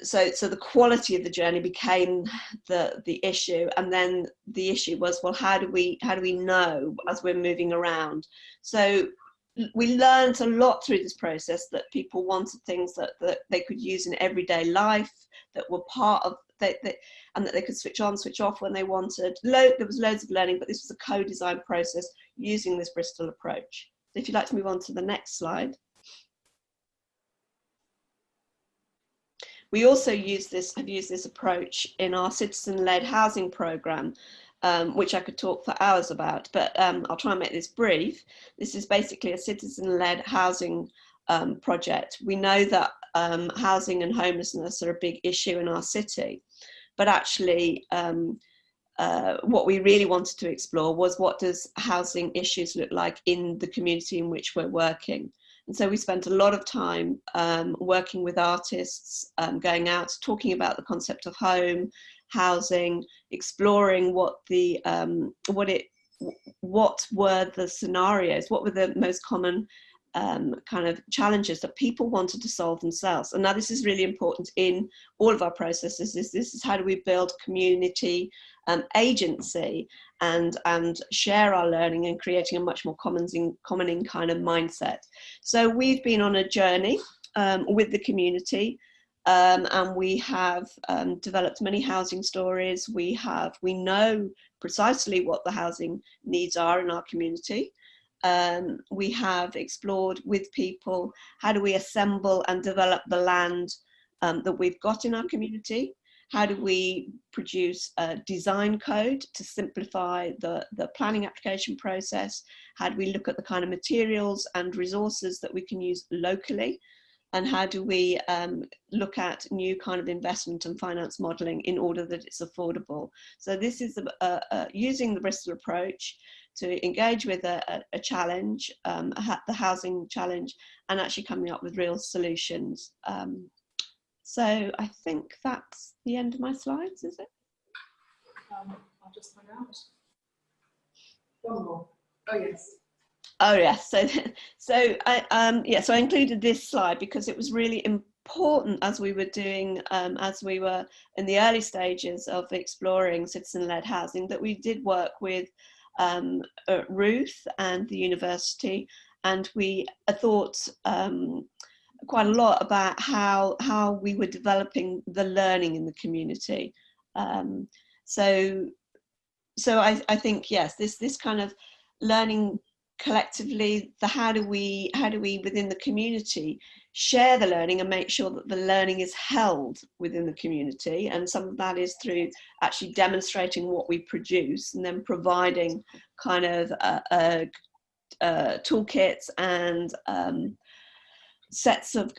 so the quality of the journey became the issue. And then the issue was, well, how do we know as we're moving around? So we learned a lot through this process that people wanted things that they could use in everyday life, that were part of and that they could switch on, switch off when they wanted. There was loads of learning, but this was a co-design process using this Bristol approach. So if you'd like to move on to the next slide. We also have used this approach in our citizen-led housing programme, which I could talk for hours about, but I'll try and make this brief. This is basically a citizen-led housing project. We know that housing and homelessness are a big issue in our city, but actually what we really wanted to explore was, what does housing issues look like in the community in which we're working? And so we spent a lot of time working with artists, going out, talking about the concept of home, housing, exploring what were the scenarios, what were the most common kind of challenges that people wanted to solve themselves. And now this is really important in all of our processes. This is how do we build community agency and share our learning, and creating a much more common in kind of mindset. So we've been on a journey with the community, and we have developed many housing stories. We know precisely what the housing needs are in our community. We have explored with people, how do we assemble and develop the land that we've got in our community? How do we produce a design code to simplify the planning application process? How do we look at the kind of materials and resources that we can use locally? And how do we look at new kind of investment and finance modelling in order that it's affordable? So this is using the Bristol approach to engage with a challenge, the housing challenge, and actually coming up with real solutions. So I think that's the end of my slides, is it? I'll just find out. One more. Oh, yes. Oh yes, so I included this slide because it was really important as we were doing, as we were in the early stages of exploring citizen-led housing, that we did work with Ruth and the university, and we thought quite a lot about how we were developing the learning in the community. So I think, yes, this kind of learning collectively, how do we within the community share the learning and make sure that the learning is held within the community, and some of that is through actually demonstrating what we produce and then providing kind of toolkits and sets of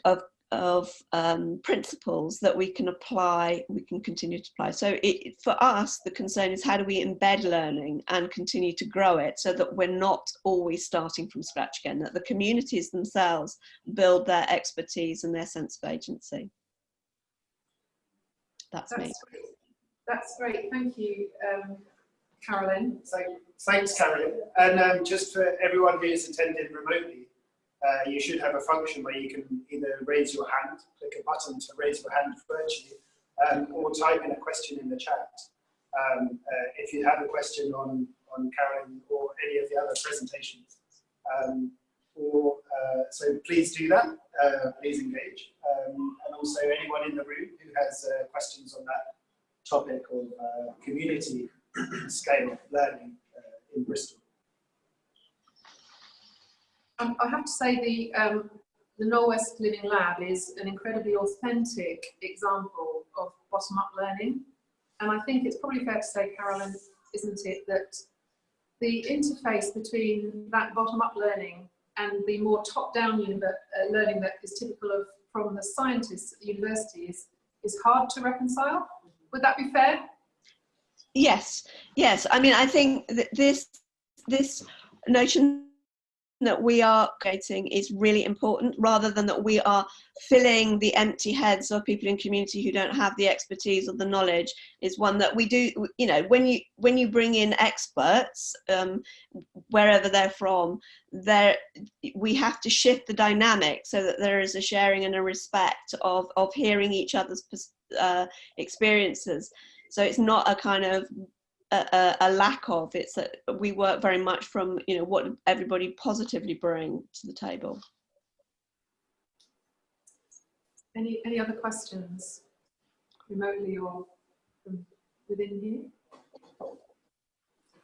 principles that we can apply, we can continue to apply. So for us, the concern is how do we embed learning and continue to grow it so that we're not always starting from scratch again, that the communities themselves build their expertise and their sense of agency. That's me. Great. That's great, thank you, Carolyn. So, thanks, Carolyn. And just for everyone who's attended remotely, you should have a function where you can either raise your hand, click a button to raise your hand virtually, or type in a question in the chat. If you have a question on Carolyn or any of the other presentations. So please do that, please engage. And also anyone in the room who has questions on that topic of community scale learning in Bristol. I have to say the Norwest Living Lab is an incredibly authentic example of bottom-up learning. And I think it's probably fair to say, Carolyn, isn't it, that the interface between that bottom-up learning and the more top-down learning that is typical of from the scientists at the universities is hard to reconcile? Would that be fair? Yes, yes. I mean, I think that this notion that we are creating is really important, rather than that we are filling the empty heads of people in community who don't have the expertise or the knowledge, is one that we do, you know, when you bring in experts, wherever they're from, we have to shift the dynamic so that there is a sharing and a respect of hearing each other's experiences. So it's not a kind of a lack of, it's that we work very much from, you know, what everybody positively bring to the table. Any other questions, remotely or from within here?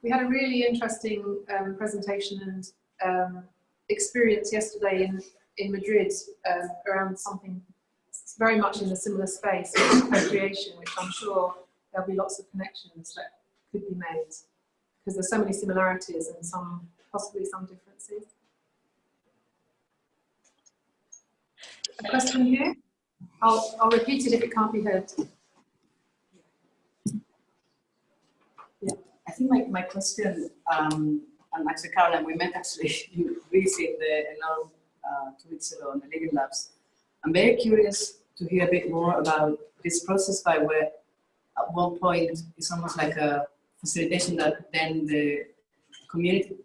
We had a really interesting presentation and experience yesterday in Madrid around something very much in a similar space, co-creation, which I'm sure there'll be lots of connections that could be made, because there's so many similarities and possibly some differences. A question here? I'll repeat it if it can't be heard. Yeah, I think my question, and actually Caroline, we met actually in visit the NL 2 weeks ago on the Living Labs. I'm very curious to hear a bit more about this process by where at one point it's almost like a facilitation that then the community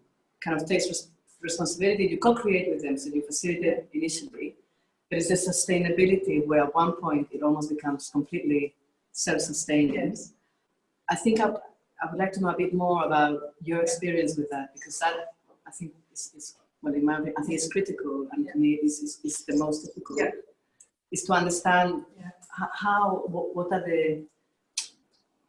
kind of takes responsibility. You co-create with them, so you facilitate initially. There is the sustainability where at one point it almost becomes completely self-sustaining. Yes. I think I would like to know a bit more about your experience with that, because that I think is well, in my opinion, I think it's critical, and to me is the most difficult. Yeah. Is to understand what are the,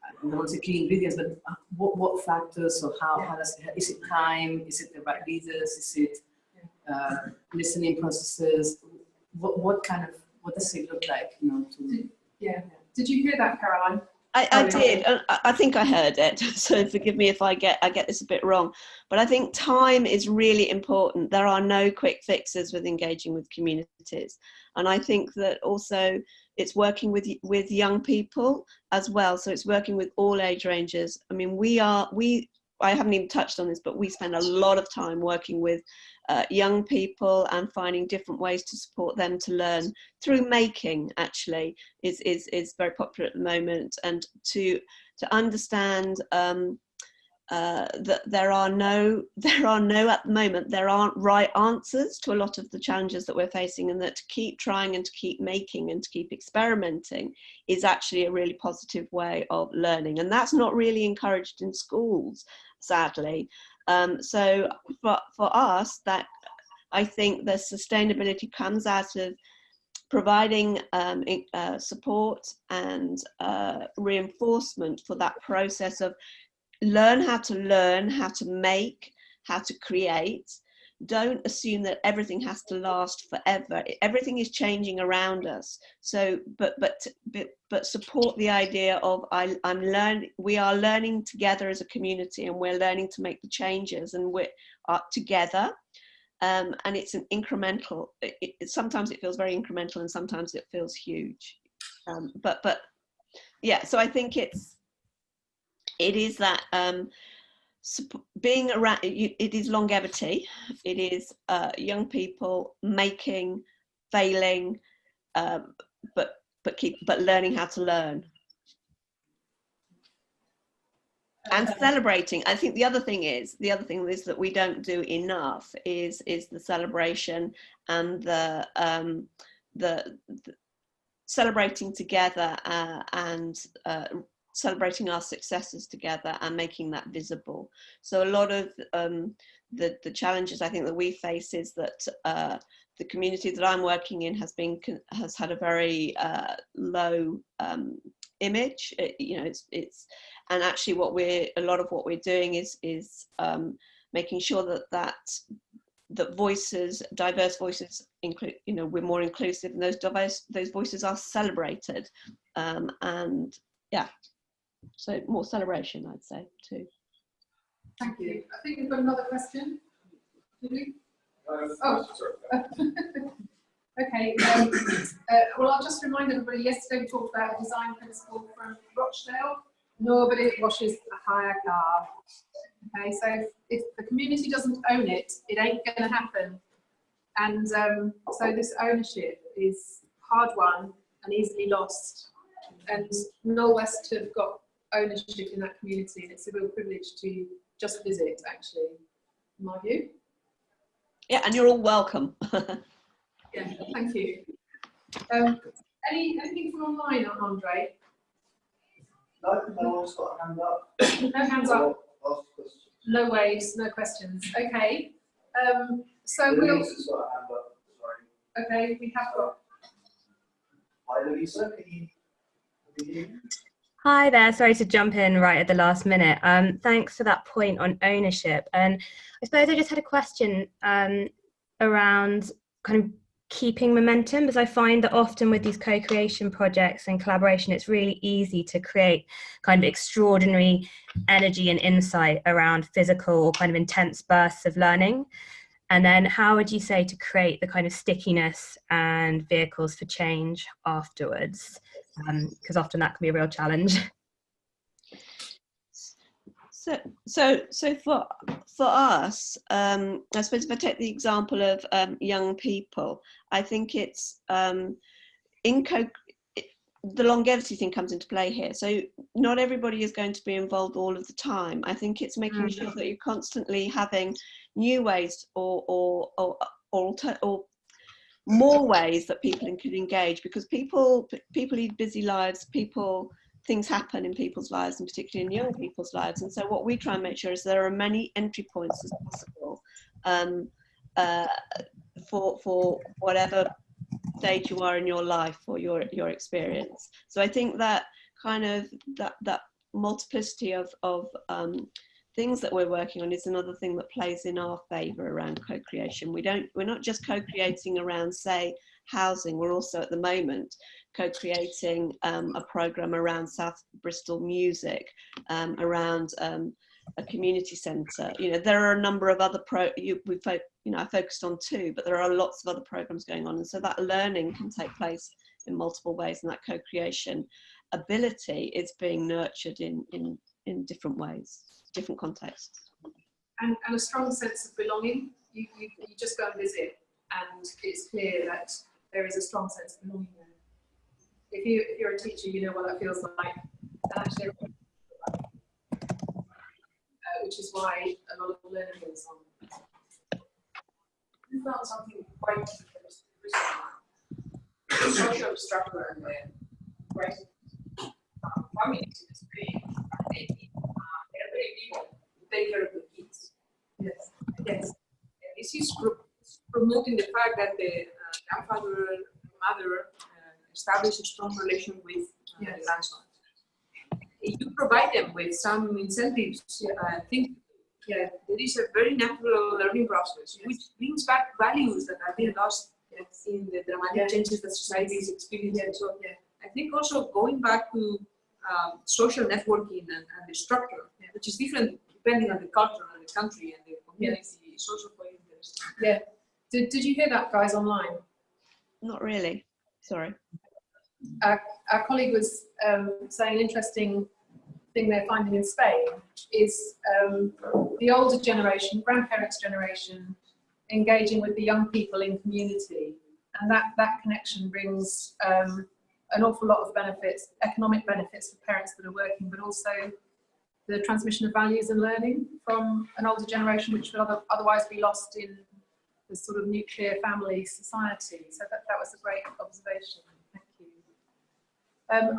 I don't want to say key ingredients, but what factors, or how does it, is it time, is it the right leaders, is it listening processes, what does it look like, you know, to... Did you hear that, Caroline? I did. I think I heard it, so forgive me if I get this a bit wrong. But I think time is really important. There are no quick fixes with engaging with communities, and I think that also it's working with young people as well. So it's working with all age ranges. I mean, I haven't even touched on this, but we spend a lot of time working with young people and finding different ways to support them to learn through making. Actually, is very popular at the moment, and to understand that there are no at the moment, there aren't right answers to a lot of the challenges that we're facing, and that to keep trying and to keep making and to keep experimenting is actually a really positive way of learning. And that's not really encouraged in schools, sadly. So for us, that I think the sustainability comes out of providing support and reinforcement for that process of learn how to make, how to create. Don't assume that everything has to last forever. Everything is changing around us. So, but support the idea of we are learning together as a community, and we're learning to make the changes, and we're together. And it's an incremental. Sometimes it feels very incremental, and sometimes it feels huge. But yeah. So I think it is that being around. It is longevity. It is young people making, failing, but learning how to learn. And celebrating. I think the other thing is that we don't do enough is the celebration and the celebrating together and celebrating our successes together and making that visible. So a lot of the challenges I think that we face is that the community that I'm working in has had a very low image. It's and actually a lot of what we're doing is making sure that voices, diverse voices, we're more inclusive, and those voices are celebrated, and yeah, so more celebration, I'd say too. Thank you. I think we've got another question. Do we? Okay. Well, I'll just remind everybody. Yesterday we talked about a design principle from Rochdale. Nobody washes a hire car. Okay, so if the community doesn't own it, it ain't going to happen. And so this ownership is hard won and easily lost. And Mill West have got ownership in that community, and it's a real privilege to just visit, actually, in my view. Yeah, and you're all welcome. Yeah, thank you. Anything from online, Andre? No one's got a hand up. No hands up. No waves, no questions. Okay. So we'll. Louisa's got a hand up. Sorry. Okay, we have got. Hi, Louisa. Can you hear me? Hi there, sorry to jump in right at the last minute. Thanks for that point on ownership. And I suppose I just had a question around kind of keeping momentum, because I find that often with these co-creation projects and collaboration, it's really easy to create kind of extraordinary energy and insight around physical or kind of intense bursts of learning. And then how would you say to create the kind of stickiness and vehicles for change afterwards? Because often that can be a real challenge. So for us, I suppose if I take the example of young people, I think it's the longevity thing comes into play here. So not everybody is going to be involved all of the time. I think it's making sure that you're constantly having new ways or more ways that people can engage, because people lead busy lives, things happen in people's lives, and particularly in young people's lives. And so what we try and make sure is there are many entry points as possible for whatever stage you are in your life or your experience. So I think that kind of that multiplicity of things that we're working on is another thing that plays in our favour around co-creation. We're not just co-creating around, say, housing. We're also at the moment co-creating a programme around South Bristol music, around a community centre. There are a number of other I focused on two, but there are lots of other programmes going on, and so that learning can take place in multiple ways, and that co-creation ability is being nurtured in different ways, different contexts. And a strong sense of belonging. You just go and visit, and it's clear that there is a strong sense of belonging there. If you're a teacher, you know what that feels like. And actually, which is why a lot of learning is on. We found something quite recently. The social structure and the right families in Spain, they are very people to take care of the kids. Yes. Yes. And this is promoting the fact that the grandfather and mother establish a strong relation with the grandson. If you provide them with some incentives, I think there is a very natural learning process, which brings back values that have been lost in the dramatic changes that society is experiencing. So I think also going back to social networking and the structure, which is different depending on the culture and the country and the community, is also quite interesting. Yeah. Did you hear that, guys, online? Not really. Sorry. Our colleague was saying an interesting thing they're finding in Spain is the older generation, grandparents' generation, engaging with the young people in community, and that connection brings an awful lot of benefits, economic benefits for parents that are working, but also the transmission of values and learning from an older generation, which would otherwise be lost in the sort of nuclear family society. So that was a great observation. Thank you.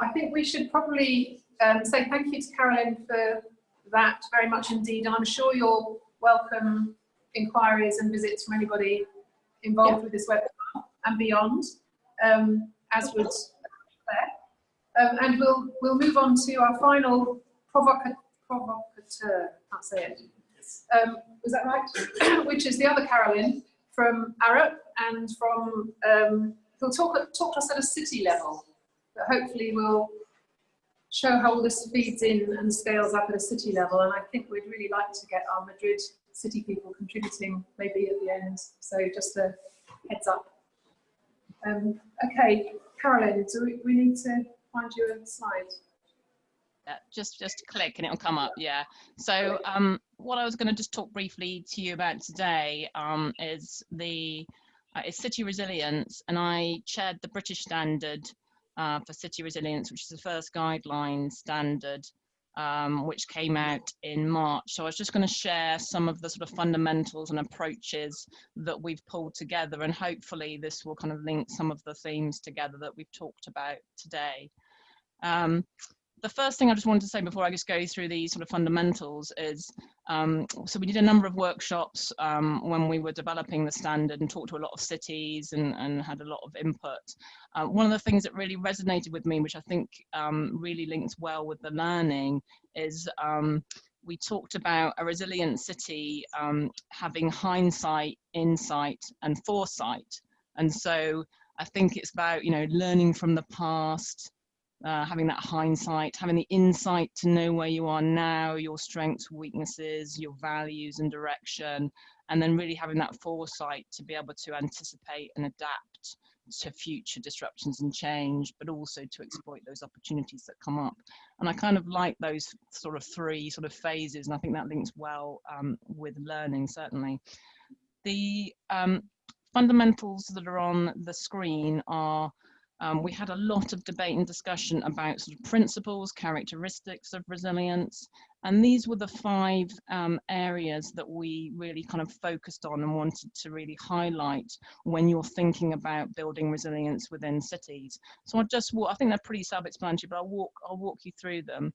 I think we should probably say thank you to Carolyn for that very much indeed. And I'm sure you'll welcome inquiries and visits from anybody involved with this webinar and beyond, as would Claire. And we'll move on to our final provocateur, can't say it. Was that right? Which is the other Carolyn from Arup, and from who'll talk to us at a city level, but hopefully will show how all this feeds in and scales up at a city level. And I think we'd really like to get our Madrid city people contributing maybe at the end. So just a heads up. Okay, Carolyn, do we need to find you a slide? Yeah, just click and it'll come up. Yeah. So what I was going to just talk briefly to you about today is city resilience, and I chaired the British standard for city resilience, which is the first guideline standard, which came out in March. So I was just going to share some of the sort of fundamentals and approaches that we've pulled together, and hopefully this will kind of link some of the themes together that we've talked about today. The first thing I just wanted to say before I just go through these sort of fundamentals is, so we did a number of workshops when we were developing the standard and talked to a lot of cities and had a lot of input. One of the things that really resonated with me, which I think really links well with the learning, is we talked about a resilient city having hindsight, insight, and foresight. And so I think it's about, learning from the past, having that hindsight, having the insight to know where you are now, your strengths, weaknesses, your values and direction, and then really having that foresight to be able to anticipate and adapt to future disruptions and change, but also to exploit those opportunities that come up. And I kind of like those sort of three sort of phases, and I think that links well with learning, certainly. The fundamentals that are on the screen are, we had a lot of debate and discussion about sort of principles, characteristics of resilience, and these were the 5 areas that we really kind of focused on and wanted to really highlight when you're thinking about building resilience within cities. So I think they're pretty self-explanatory, but I'll walk you through them.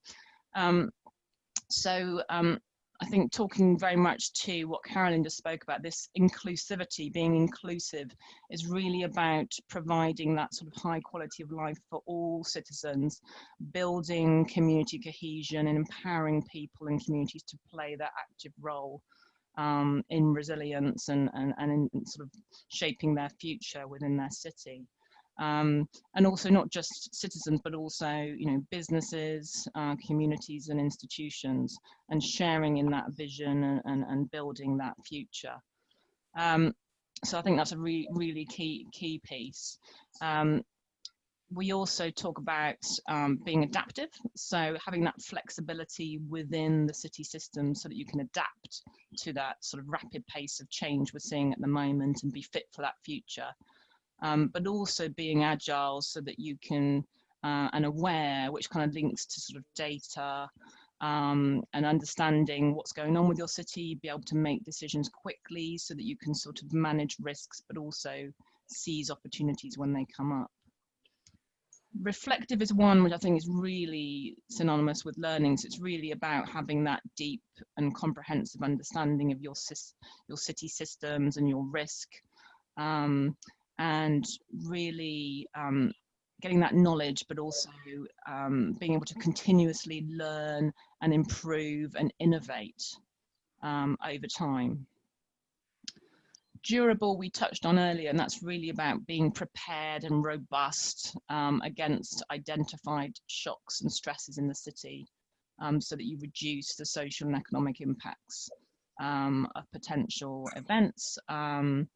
I think talking very much to what Carolyn just spoke about, this inclusivity, being inclusive, is really about providing that sort of high quality of life for all citizens, building community cohesion and empowering people and communities to play their active role in resilience and in sort of shaping their future within their city. And also not just citizens, but also businesses, communities and institutions, and sharing in that vision and building that future. So I think that's a really key piece. We also talk about being adaptive, so having that flexibility within the city system so that you can adapt to that sort of rapid pace of change we're seeing at the moment and be fit for that future. But also being agile so that you can, and aware, which kind of links to sort of data, and understanding what's going on with your city, be able to make decisions quickly so that you can sort of manage risks, but also seize opportunities when they come up. Reflective is one which I think is really synonymous with learning. So it's really about having that deep and comprehensive understanding of your city systems and your risk, and really getting that knowledge, but also being able to continuously learn and improve and innovate over time. Durable, we touched on earlier, and that's really about being prepared and robust against identified shocks and stresses in the city, so that you reduce the social and economic impacts of potential events, and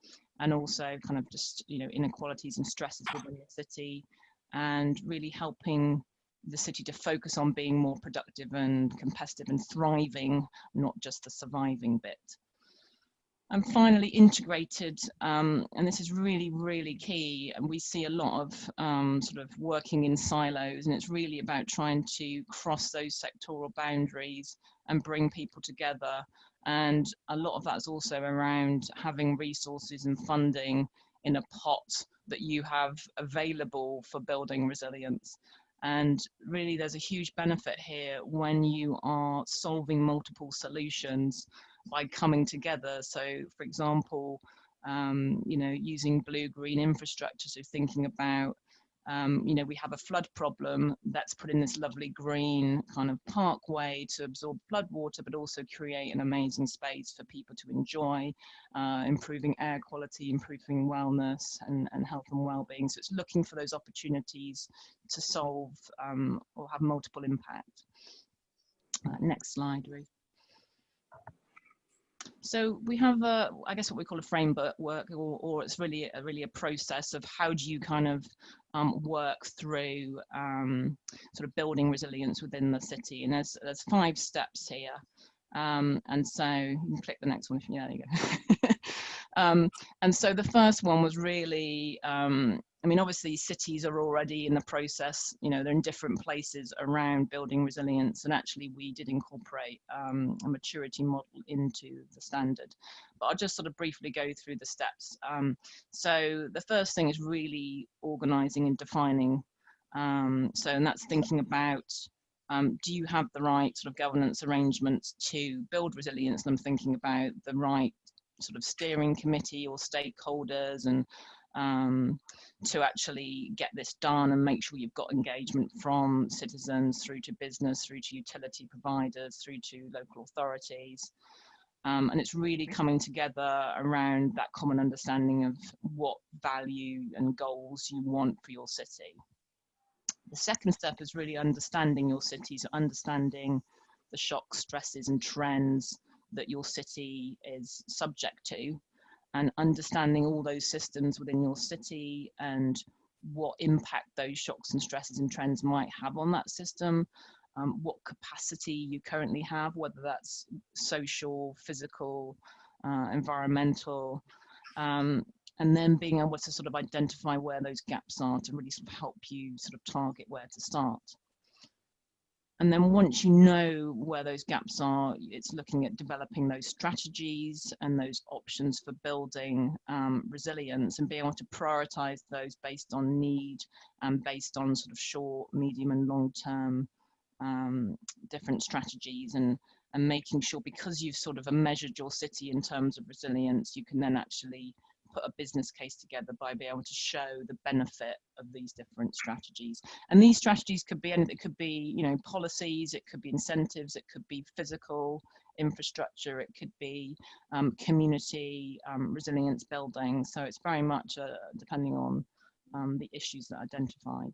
also kind of just, you know, inequalities and stresses within the city, and really helping the city to focus on being more productive and competitive and thriving, not just the surviving bit. And finally, integrated, and this is really, really key. And we see a lot of sort of working in silos, and it's really about trying to cross those sectoral boundaries and bring people together. And a lot of that's also around having resources and funding in a pot that you have available for building resilience. And really, there's a huge benefit here when you are solving multiple solutions by coming together. So, for example, you know, using blue-green infrastructure, so thinking about, you know, we have a flood problem, let's put in this lovely green kind of parkway to absorb flood water, but also create an amazing space for people to enjoy, improving air quality, improving wellness and health and well-being. So it's looking for those opportunities to solve or have multiple impact. Next slide, Ruth. So we have I guess what we call a framework, or it's really a process of how do you kind of work through sort of building resilience within the city. And there's 5 steps here. And so you can click the next one. Yeah, there you go. And so the first one was really, I mean, obviously cities are already in the process, you know, they're in different places around building resilience. And actually we did incorporate a maturity model into the standard. But I'll just sort of briefly go through the steps. So the first thing is really organizing and defining. And that's thinking about, do you have the right sort of governance arrangements to build resilience? And I'm thinking about the right sort of steering committee or stakeholders, and to actually get this done and make sure you've got engagement from citizens through to business, through to utility providers, through to local authorities. And it's really coming together around that common understanding of what value and goals you want for your city. The second step is really understanding your city, so understanding the shocks, stresses and trends that your city is subject to, and understanding all those systems within your city and what impact those shocks and stresses and trends might have on that system, what capacity you currently have, whether that's social, physical, environmental, and then being able to sort of identify where those gaps are to really sort of help you sort of target where to start. And then once you know where those gaps are, it's looking at developing those strategies and those options for building resilience, and being able to prioritize those based on need and based on sort of short, medium and long term different strategies, and making sure, because you've sort of measured your city in terms of resilience, you can then actually put a business case together by being able to show the benefit of these different strategies. And these strategies could be anything. It could be, you know, policies, it could be incentives, it could be physical infrastructure, it could be community resilience building. So it's very much depending on the issues that are identified.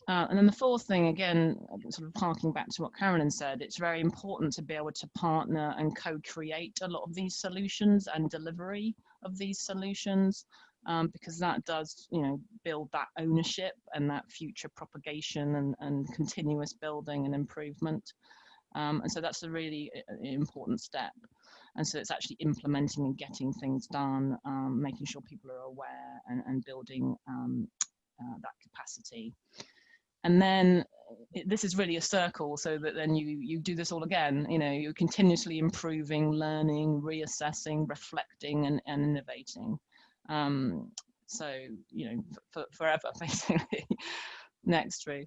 And then the fourth thing, again, sort of harking back to what Carolyn said, it's very important to be able to partner and co-create a lot of these solutions and delivery of these solutions, because that does, you know, build that ownership and that future propagation and continuous building and improvement. And so that's a really important step. And so it's actually implementing and getting things done, making sure people are aware and building that capacity. And then this is really a circle, so that then you do this all again. You know, you're continuously improving, learning, reassessing, reflecting, and innovating. So, you know, forever, basically. Next, Ruth.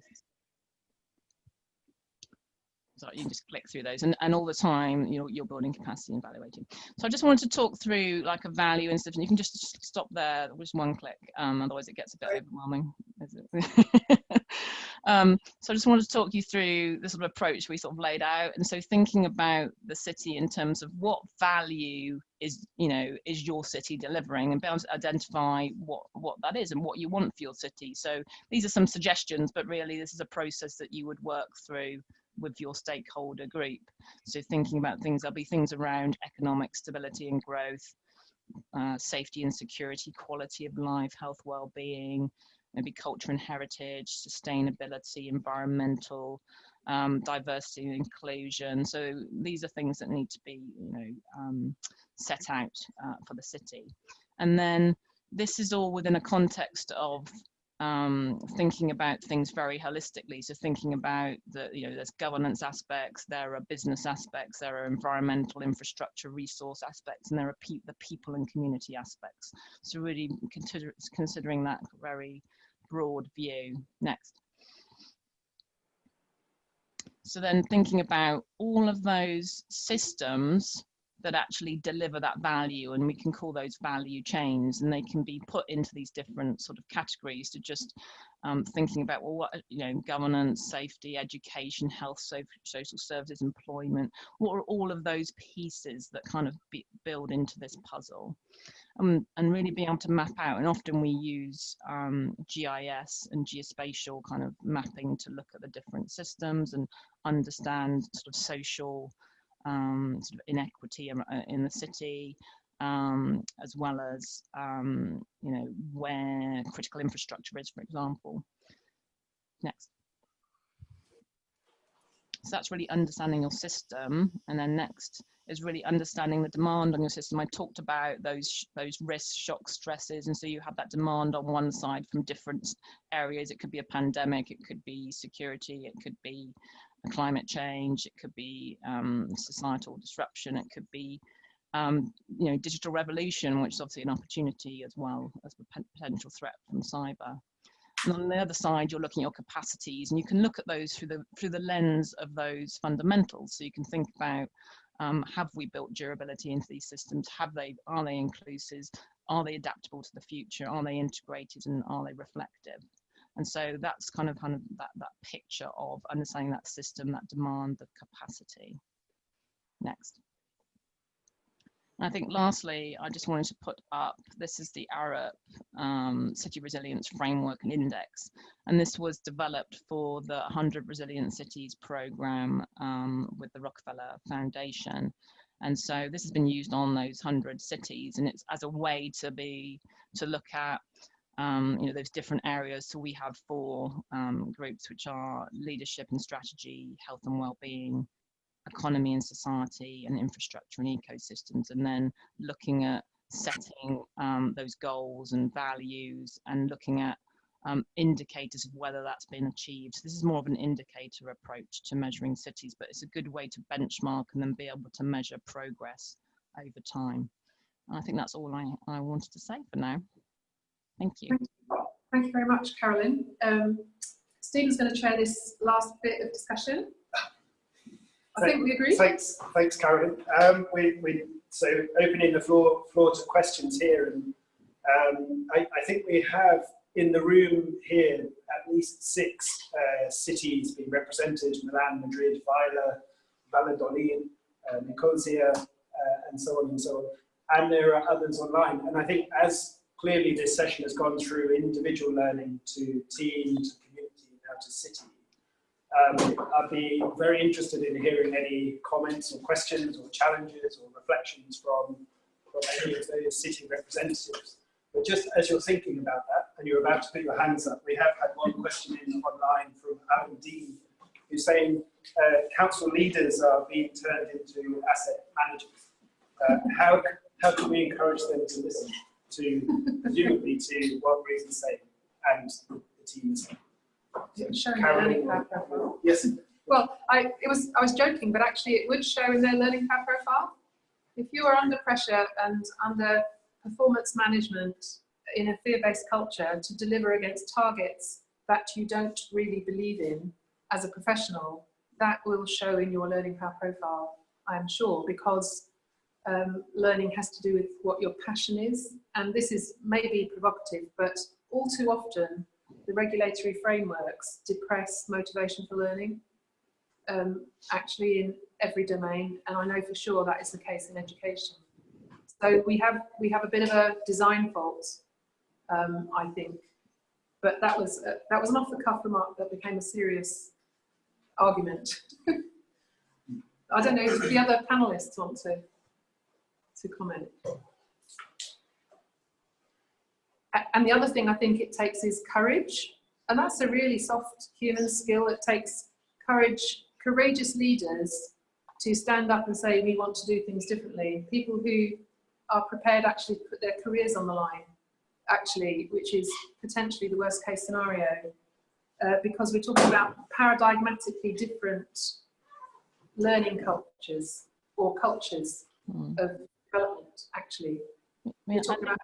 So you just click through those, and all the time you're building capacity and evaluating. So I just wanted to talk through like a value and stuff, and you can just stop there with one click, otherwise it gets a bit overwhelming. So I just wanted to talk you through the sort of approach we sort of laid out, and so thinking about the city in terms of what value is your city delivering, and be able to identify what that is and what you want for your city. So these are some suggestions, but really this is a process that you would work through with your stakeholder group. So thinking about things, there'll be things around economic stability and growth, safety and security, quality of life, health, well-being, maybe culture and heritage, sustainability, environmental, diversity and inclusion. So these are things that need to be set out for the city. And then this is all within a context of thinking about things very holistically. So thinking about there's governance aspects, there are business aspects, there are environmental infrastructure resource aspects, and there are the people and community aspects. So really considering that very broad view. Next. So then thinking about all of those systems that actually deliver that value, and we can call those value chains, and they can be put into these different sort of categories. To just thinking about, well, what, governance, safety, education, health, social services, employment, what are all of those pieces that kind of build into this puzzle, and really being able to map out. And often we use GIS and geospatial kind of mapping to look at the different systems and understand sort of social sort of inequity in the city, as well as where critical infrastructure is, for example. Next. So that's really understanding your system, and then next is really understanding the demand on your system. I talked about those risks, shocks, stresses, and so you have that demand on one side from different areas. It could be a pandemic, it could be security, it could be climate change, it could be societal disruption, it could be digital revolution, which is obviously an opportunity as well as a potential threat from cyber. And on the other side, you're looking at your capacities, and you can look at those through the lens of those fundamentals. So you can think about, have we built durability into these systems? Are they inclusive? Are they adaptable to the future? Are they integrated, and are they reflective? And so that's kind of that picture of understanding that system, that demand, the capacity. Next. And I think lastly, I just wanted to put up, this is the ARUP City Resilience Framework and Index. And this was developed for the 100 Resilient Cities program with the Rockefeller Foundation. And so this has been used on those 100 cities, and it's as a way to look at those different areas. So we have 4 groups, which are leadership and strategy, health and well-being, economy and society, and infrastructure and ecosystems, and then looking at setting those goals and values, and looking at indicators of whether that's been achieved. So this is more of an indicator approach to measuring cities, but it's a good way to benchmark and then be able to measure progress over time. And I think that's all I wanted to say for now. Thank you. Thank you very much, Carolyn. Stephen's going to chair this last bit of discussion. I think we agree. Thanks, Carolyn. So opening the floor to questions here, and I think we have in the room here at least 6 cities being represented: Milan, Madrid, Valladolid, Nicosia, and so on and so on. And there are others online. And I think as clearly this session has gone through individual learning to team, to community, now to city, I'd be very interested in hearing any comments or questions or challenges or reflections from any of those city representatives. But just as you're thinking about that and you're about to put your hands up, we have had one question in online from Alan Dean, who's saying council leaders are being turned into asset managers. How can we encourage them to listen to, presumably, to what Ruth is saying and the team is saying? Showing their learning path profile. Yes. Well, I was joking, but actually it would show in their learning path profile. If you are under pressure and under performance management in a fear-based culture to deliver against targets that you don't really believe in as a professional, that will show in your learning path profile, I'm sure, because learning has to do with what your passion is. And this is maybe provocative, but all too often the regulatory frameworks depress motivation for learning, actually in every domain, and I know for sure that is the case in education. So we have a bit of a design fault, I think, but that was an off-the-cuff remark that became a serious argument. I don't know if the other panelists want to comment. And the other thing I think it takes is courage, and that's a really soft human skill. It takes courageous leaders to stand up and say, we want to do things differently. People who are prepared actually to put their careers on the line, actually, which is potentially the worst case scenario, because we're talking about paradigmatically different learning cultures or cultures of development, actually. We're talking about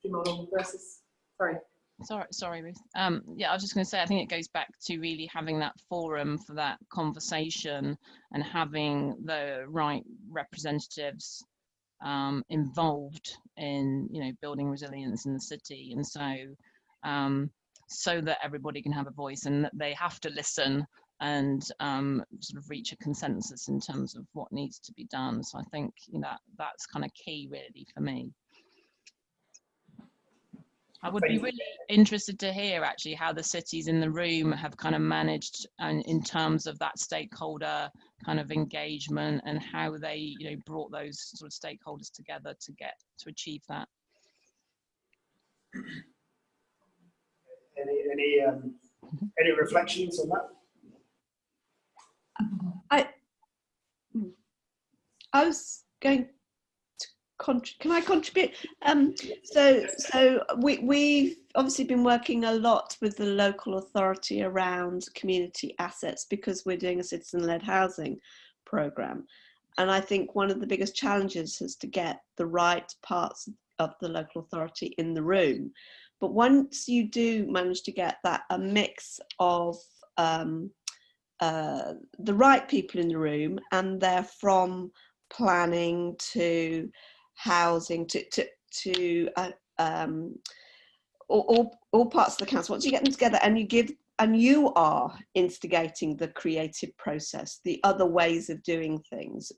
model versus, Sorry, Ruth. Yeah, I was just going to say, I think it goes back to really having that forum for that conversation and having the right representatives involved in, building resilience in the city, and so that everybody can have a voice, and that they have to listen and sort of reach a consensus in terms of what needs to be done. So I think that's kind of key, really, for me. I would be really interested to hear actually how the cities in the room have kind of managed in terms of that stakeholder kind of engagement, and how they brought those sort of stakeholders together to achieve that. Any reflections on that? I was going to can I contribute? So we've obviously been working a lot with the local authority around community assets, because we're doing a citizen-led housing programme. And I think one of the biggest challenges is to get the right parts of the local authority in the room. But once you do manage to get a mix of the right people in the room, and they're from planning to housing to all parts of the council. Once you get them together and you are instigating the creative process, the other ways of doing things,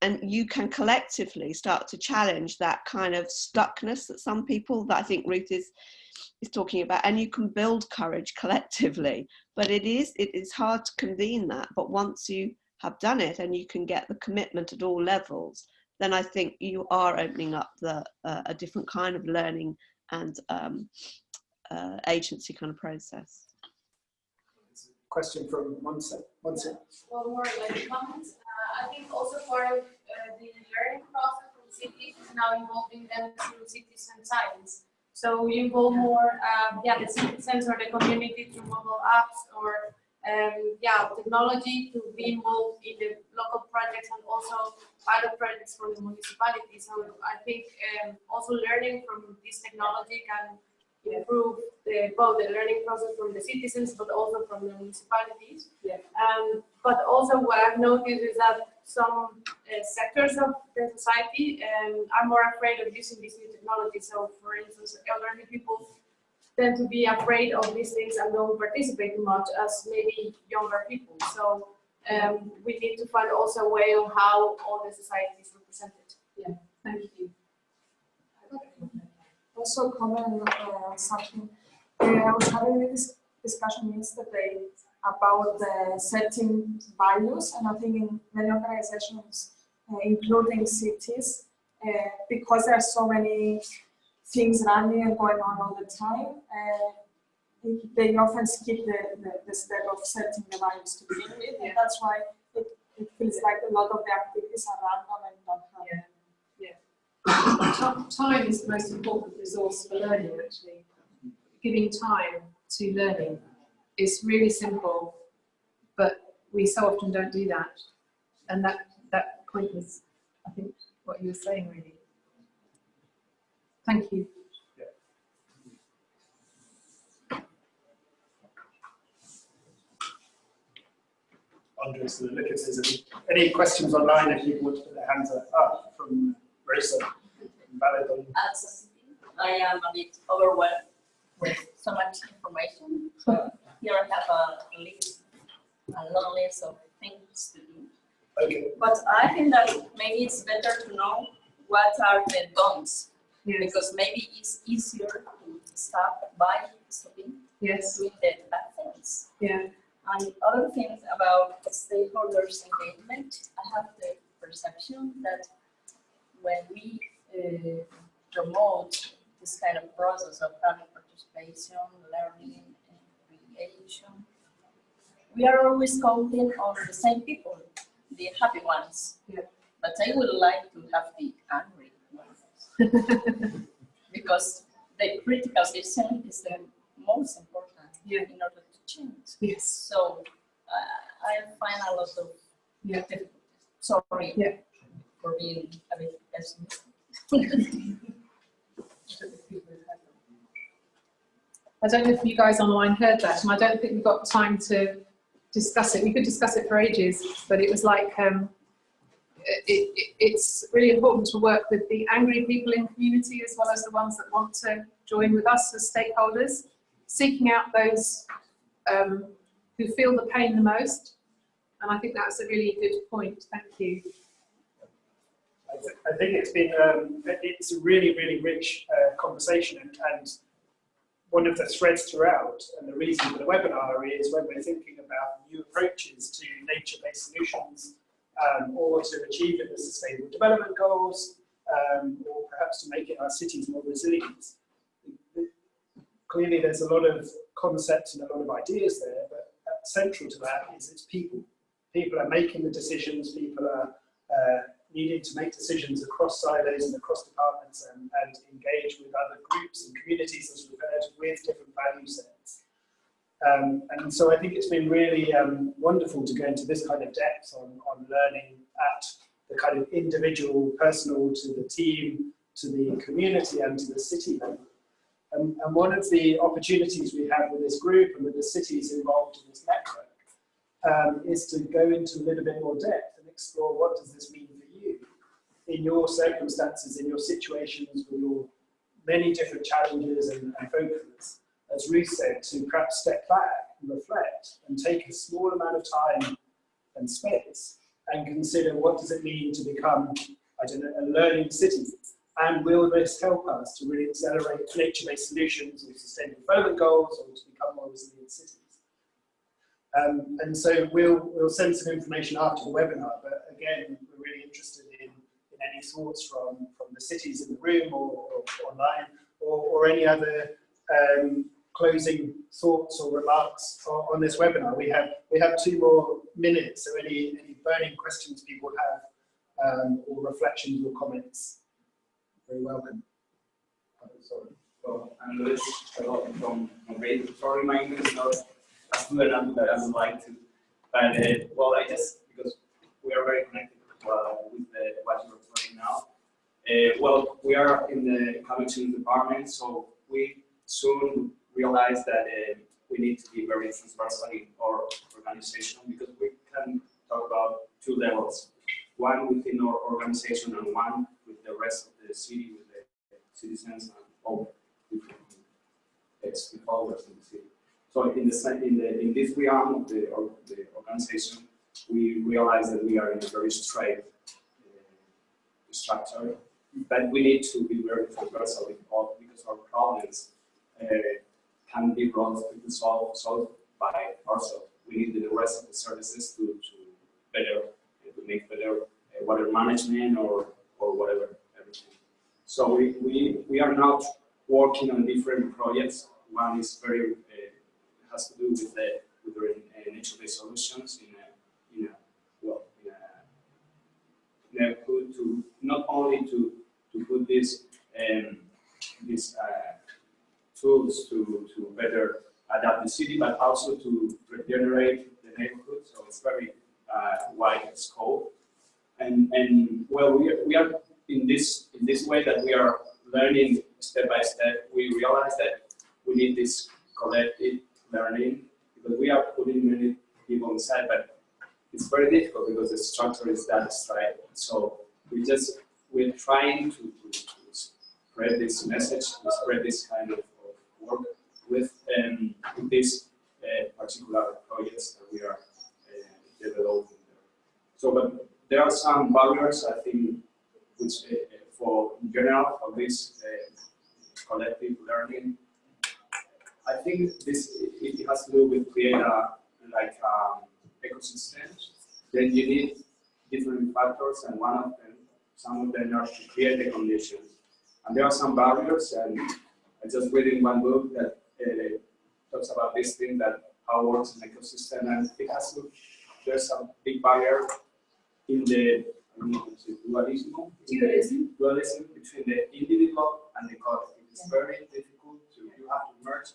and you can collectively start to challenge that kind of stuckness that some people, that I think Ruth is talking about, and you can build courage collectively. But it is hard to convene that. But once you have done it and you can get the commitment at all levels, then I think you are opening up a different kind of learning and agency kind of process. Question from Monse. One more like comments. I think also part of the learning process from cities is now involving them through citizen science. So you involve more, the citizens or the community through mobile apps or technology to be involved in the local projects, and also pilot projects for the municipality. So I think also learning from this technology can improve both the learning process from the citizens, but also from the municipalities. Yeah. But also what I've noticed is that some sectors of the society are more afraid of using this new technology. So for instance, elderly people tend to be afraid of these things and don't participate much as maybe younger people. So we need to find also a way of how all the society is represented. Yeah, thank you. Also comment on something. I was having this discussion yesterday about the setting values, and I think in many organizations, including cities, because there are so many things running and going on all the time, they often skip the step of setting the values to begin with, and that's why it feels like a lot of the activities are random and not happening. Time is the most important resource for learning, actually. Giving time to learning it's really simple, but we so often don't do that. And that point was, I think, what you were saying, really. Thank you. Andres, the look if there's any questions online, if people want to put their hands up from Rosa. As I am a bit overwhelmed with so much information. So here I have a long list of things to do. Okay. But I think that maybe it's better to know what are the don'ts. Yes. Because maybe it's easier to start by stopping yes. doing the bad things. Yeah. And other things about stakeholders engagement, I have the perception that when we promote this kind of process of public participation, learning, and creation, we are always counting on the same people, the happy ones. Yeah. But I would like to have the angry ones. Because the critical vision is the most important in order to change. Yes. So I find a lot of difficulties. Sorry for being a bit pessimistic. I don't know if you guys online heard that, and I don't think we got time to discuss it. We could discuss it for ages, but it was like it's really important to work with the angry people in community as well as the ones that want to join with us as stakeholders, seeking out those who feel the pain the most. And I think that's a really good point. Thank you. I think it's been it's a really, really rich conversation, and one of the threads throughout, and the reason for the webinar is when we're thinking about new approaches to nature-based solutions, or to achieving the Sustainable Development Goals, or perhaps to making our cities more resilient. Clearly, there's a lot of concepts and a lot of ideas there, but central to that is it's people. People are making the decisions, people are needing to make decisions across silos and across departments and engage with other groups and communities, as we've heard, with different value sets. And so I think it's been really wonderful to go into this kind of depth on learning at the kind of individual, personal, to the team, to the community and to the city level. And one of the opportunities we have with this group and with the cities involved in this network is to go into a little bit more depth and explore what does this mean for you in your circumstances, in your situations, with your many different challenges and focuses. As Ruth said, to perhaps step back and reflect and take a small amount of time and space and consider what does it mean to become, I don't know, a learning city. And will this help us to really accelerate nature-based solutions or sustainable development goals, or to become more resilient cities? And so we'll send some information after the webinar, but again, we're really interested in any thoughts from the cities in the room or online, or any other closing thoughts or remarks on this webinar. We have 2 more minutes, so any burning questions people have, or reflections or comments, very welcome. Sorry. Well, I'm Luis from Madrid. Sorry, my English is not as good as I would like to. But, well, I just, because we are very connected with what you're doing now. Well, we are in the collection department, so we soon realized that we need to be very transversal in our organization, because we can talk about 2 levels. One within our organization and one with the rest of the city, with the citizens and all different stakeholders in the city. So in this realm of the organization, we realize that we are in a very straight structure, but we need to be very transversal because our problems can be solved by ourselves. We need the rest of the services to make better water management or whatever, everything. So we are now working on different projects. One is very has to do with the nature-based solutions in a good to not only to put these tools to better adapt the city, but also to regenerate the neighborhood. So it's very wide scope. And well, we are in this way that we are learning step by step. We realize that we need this collective learning because we are putting many people inside, but it's very difficult because the structure is that straight. So we're trying to spread this message, to spread this kind of work with these particular projects that we are developing. So, but there are some barriers, I think, which for in general for this collective learning. I think it has to do with create a ecosystem. Then you need different factors, and some of them are to create the conditions. And there are some barriers, and I just read in one book that talks about this thing that how it works an ecosystem, and it has to. There's a big barrier in the dualism between the individual and the collective. It's very difficult to. You have to merge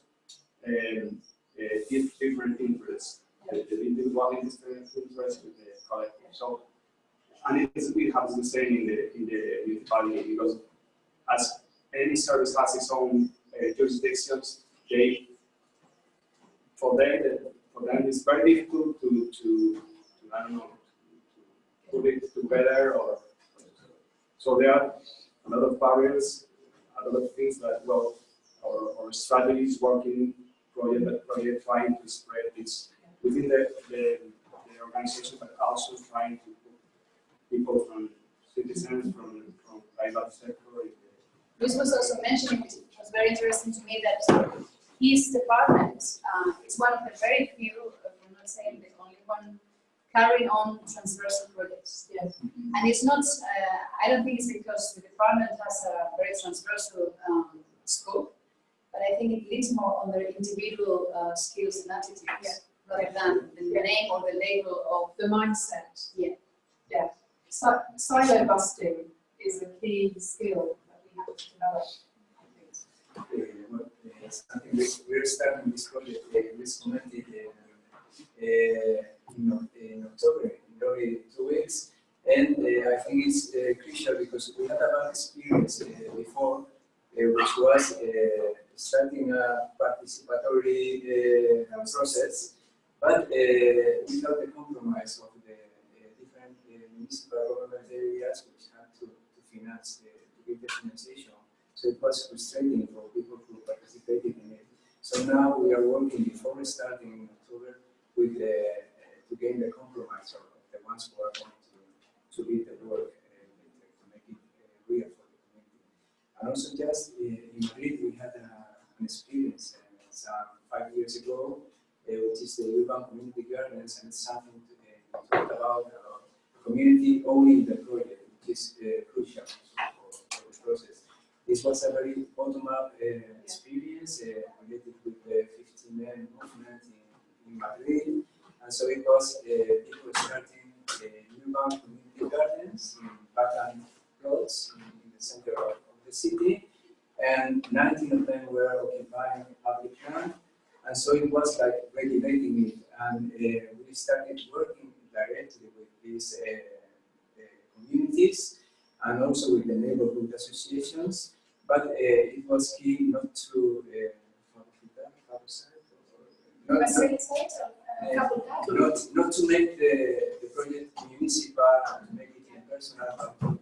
different interests, the individual interest with the collective. So, and it happens the same in the municipality because as any service has its own jurisdictions, for them it's very difficult to I don't know to put it together so there are a lot of barriers, a lot of things that our strategies working project trying to spread this within the organization, but also trying to put people from citizens from private sector. Luis was also mentioning, it was very interesting to me that his department is one of the very few, I'm not saying the only one, carrying on transversal projects. Yes. And it's not, I don't think it's because the department has a very transversal scope, but I think it leads more on their individual skills and attitudes, rather than the name or the label of the mindset. Yeah. Yeah. Silo busting is a key skill that we have to develop. We're starting this project, this commented in October, in only 2 weeks, and I think it's crucial because we had a bad experience before, which was starting a participatory process, but without the compromise of the different municipal government areas which had to finance, to give the financiation. So it was frustrating for people who participated in it. So now we are working before starting in October with to gain the compromise of the ones who are going to lead the work to make it real for the community. And also just in Madrid we had an experience some 5 years ago, which is the urban community gardens, and it's something to talk about community owning the project, which is crucial for the process. This was a very bottom-up experience related with the 15-man movement in Madrid, and so it was people starting urban community gardens in vacant plots in the center of the city, and 19 of them were occupying public land, and so it was like regulating it, and we started working directly with these communities and also with the neighborhood associations. But it was key not to not to make the project municipal and to make it impersonal, but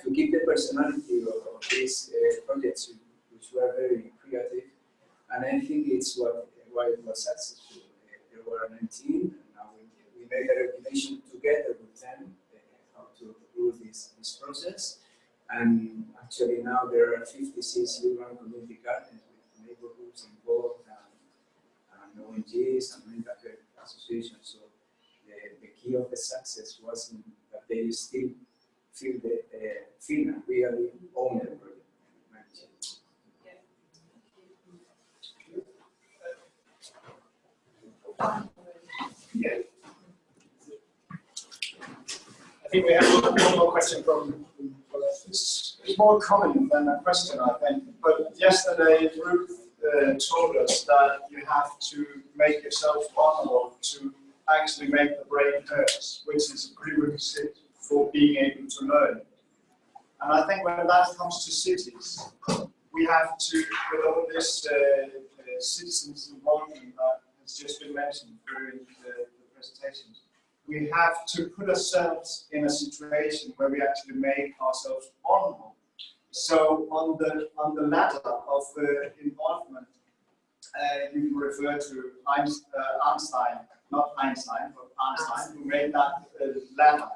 to keep the personality of these projects, which were very creative. And I think it's why it was successful. There were 19, and now we made a regulation together with them how to do this process. And actually now there are 56 urban community gardens with neighborhoods involved and ONGs and mental health associations. So the key of the success was that they still feel and really own the project. Yeah. I think we have one more question from it's more common than a question, I think. But yesterday, Ruth told us that you have to make yourself vulnerable to actually make the brain hurt, which is a prerequisite for being able to learn. And I think when that comes to cities, we have to, with all this citizens involvement that has just been mentioned during the presentations, we have to put ourselves in a situation where we actually make ourselves vulnerable. So on the ladder of involvement, you can refer to Einstein, not Einstein, but Einstein, who made that ladder.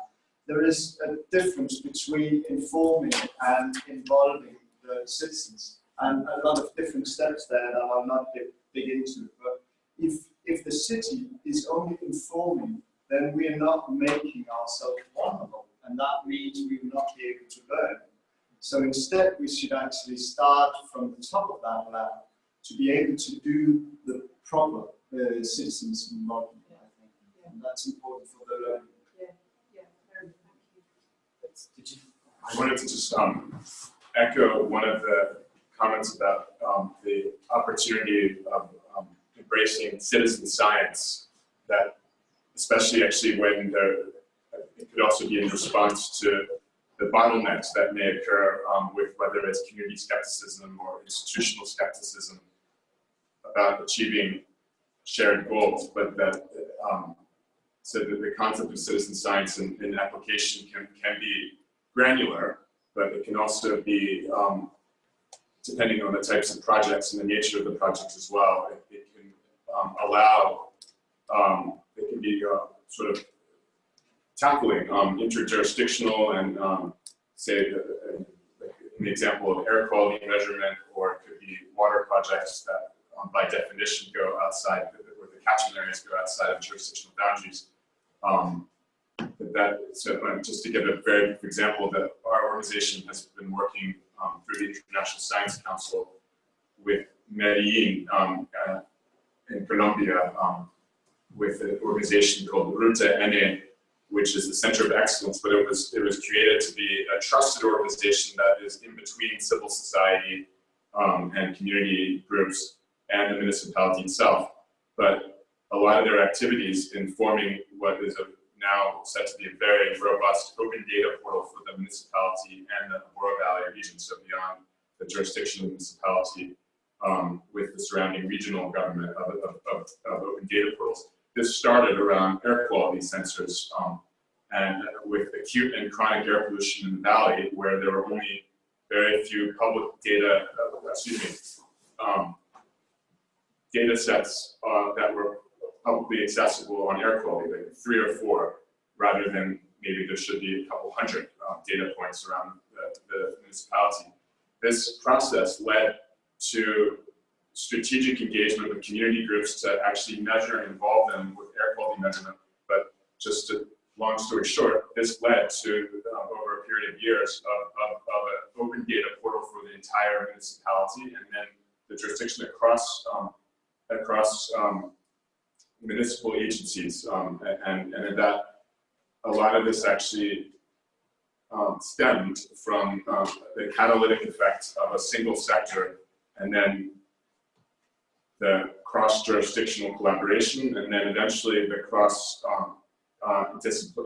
There is a difference between informing and involving the citizens, and a lot of different steps there that I'll not dig into. But if the city is only informing, then we are not making ourselves vulnerable, and that means we will not be able to learn. So instead, we should actually start from the top of that ladder to be able to do the proper citizens involvement. I think, and that's important for the learning. I wanted to just echo one of the comments about the opportunity of embracing citizen science, that especially actually when it could also be in response to the bottlenecks that may occur with whether it's community skepticism or institutional skepticism about achieving shared goals, but that so that the concept of citizen science in application can be granular, but it can also be, depending on the types of projects and the nature of the projects as well, it can allow, it can be sort of tackling interjurisdictional and say, in the example of air quality measurement, or it could be water projects that by definition go outside, where the catchment areas go outside of jurisdictional boundaries. So just to give a very brief example, that our organization has been working through the International Science Council with Medellin in Colombia with an organization called Ruta N, which is the Center of Excellence, but it was created to be a trusted organization that is in between civil society and community groups and the municipality itself. But a lot of their activities in forming what is now said to be a very robust open data portal for the municipality and the Bora Valley region, so beyond the jurisdiction of the municipality, with the surrounding regional government of open data portals. This started around air quality sensors and with acute and chronic air pollution in the valley, where there were only very few public data, data sets that were publicly accessible on air quality, like 3 or 4, rather than maybe there should be a couple hundred data points around the municipality. This process led to strategic engagement with community groups to actually measure and involve them with air quality measurement. But just to, long story short, this led to, over a period of years, of an open data portal for the entire municipality, and then the jurisdiction across municipal agencies, and that a lot of this actually stemmed from the catalytic effect of a single sector, and then the cross-jurisdictional collaboration, and then eventually the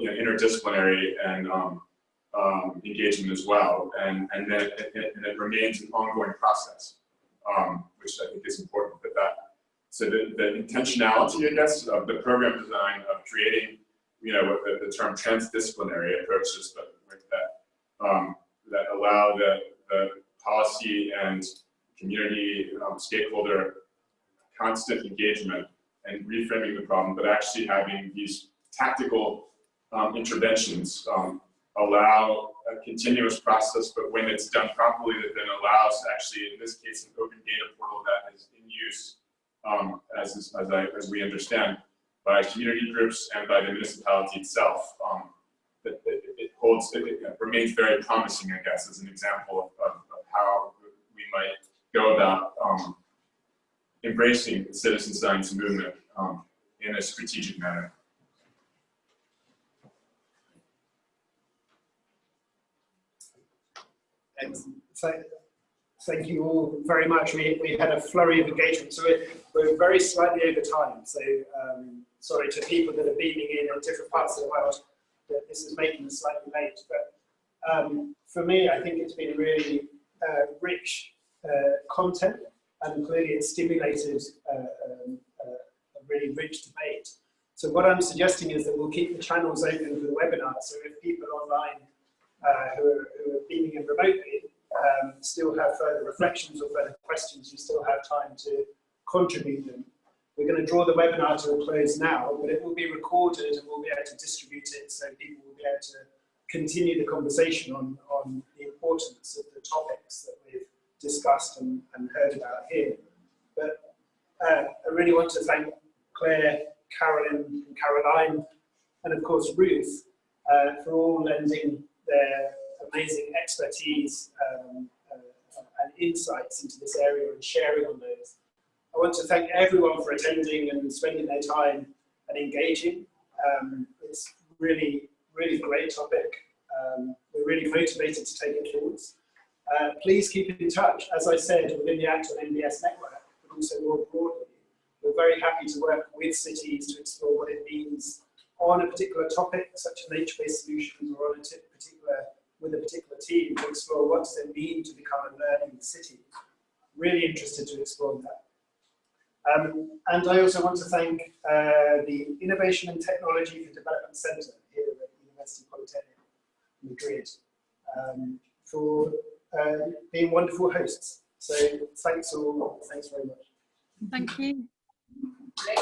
interdisciplinary and engagement as well, and then it remains an ongoing process, which I think is important. But so the intentionality, I guess, of the program design of creating, with the term transdisciplinary approaches, but with that allow the policy and community stakeholder constant engagement and reframing the problem, but actually having these tactical interventions allow a continuous process, but when it's done properly, that then allows actually, in this case, an open data portal that is in use, as we understand, by community groups and by the municipality itself. It remains very promising, I guess, as an example of how we might go about embracing the citizen science movement in a strategic manner. And Thank you all very much. We had a flurry of engagement, so we're very slightly over time. So sorry to people that are beaming in different parts of the world that this is making us slightly late. But for me, I think it's been really rich content, and clearly it's stimulated a really rich debate. So what I'm suggesting is that we'll keep the channels open for the webinar. So if people online who are beaming in remotely still have further reflections or further questions, you still have time to contribute them. We're going to draw the webinar to a close now, but it will be recorded and we'll be able to distribute it so people will be able to continue the conversation on the importance of the topics that we've discussed and heard about here. But I really want to thank Claire, Carolyn, and Caroline, and of course Ruth, for all lending their amazing expertise and insights into this area and sharing on those. I want to thank everyone for attending and spending their time and engaging. It's really, really great topic. We're really motivated to take it forwards. Please keep in touch, as I said, within the Act on NBS network, but also more broadly. We're very happy to work with cities to explore what it means on a particular topic, such as nature-based solutions, or on with a particular team to explore what does it mean to become a learning city. Really interested to explore that. And I also want to thank the Innovation and Technology for Development Centre here at University Polytechnic Madrid for being wonderful hosts. So thanks all, thanks very much. Thank you. Great.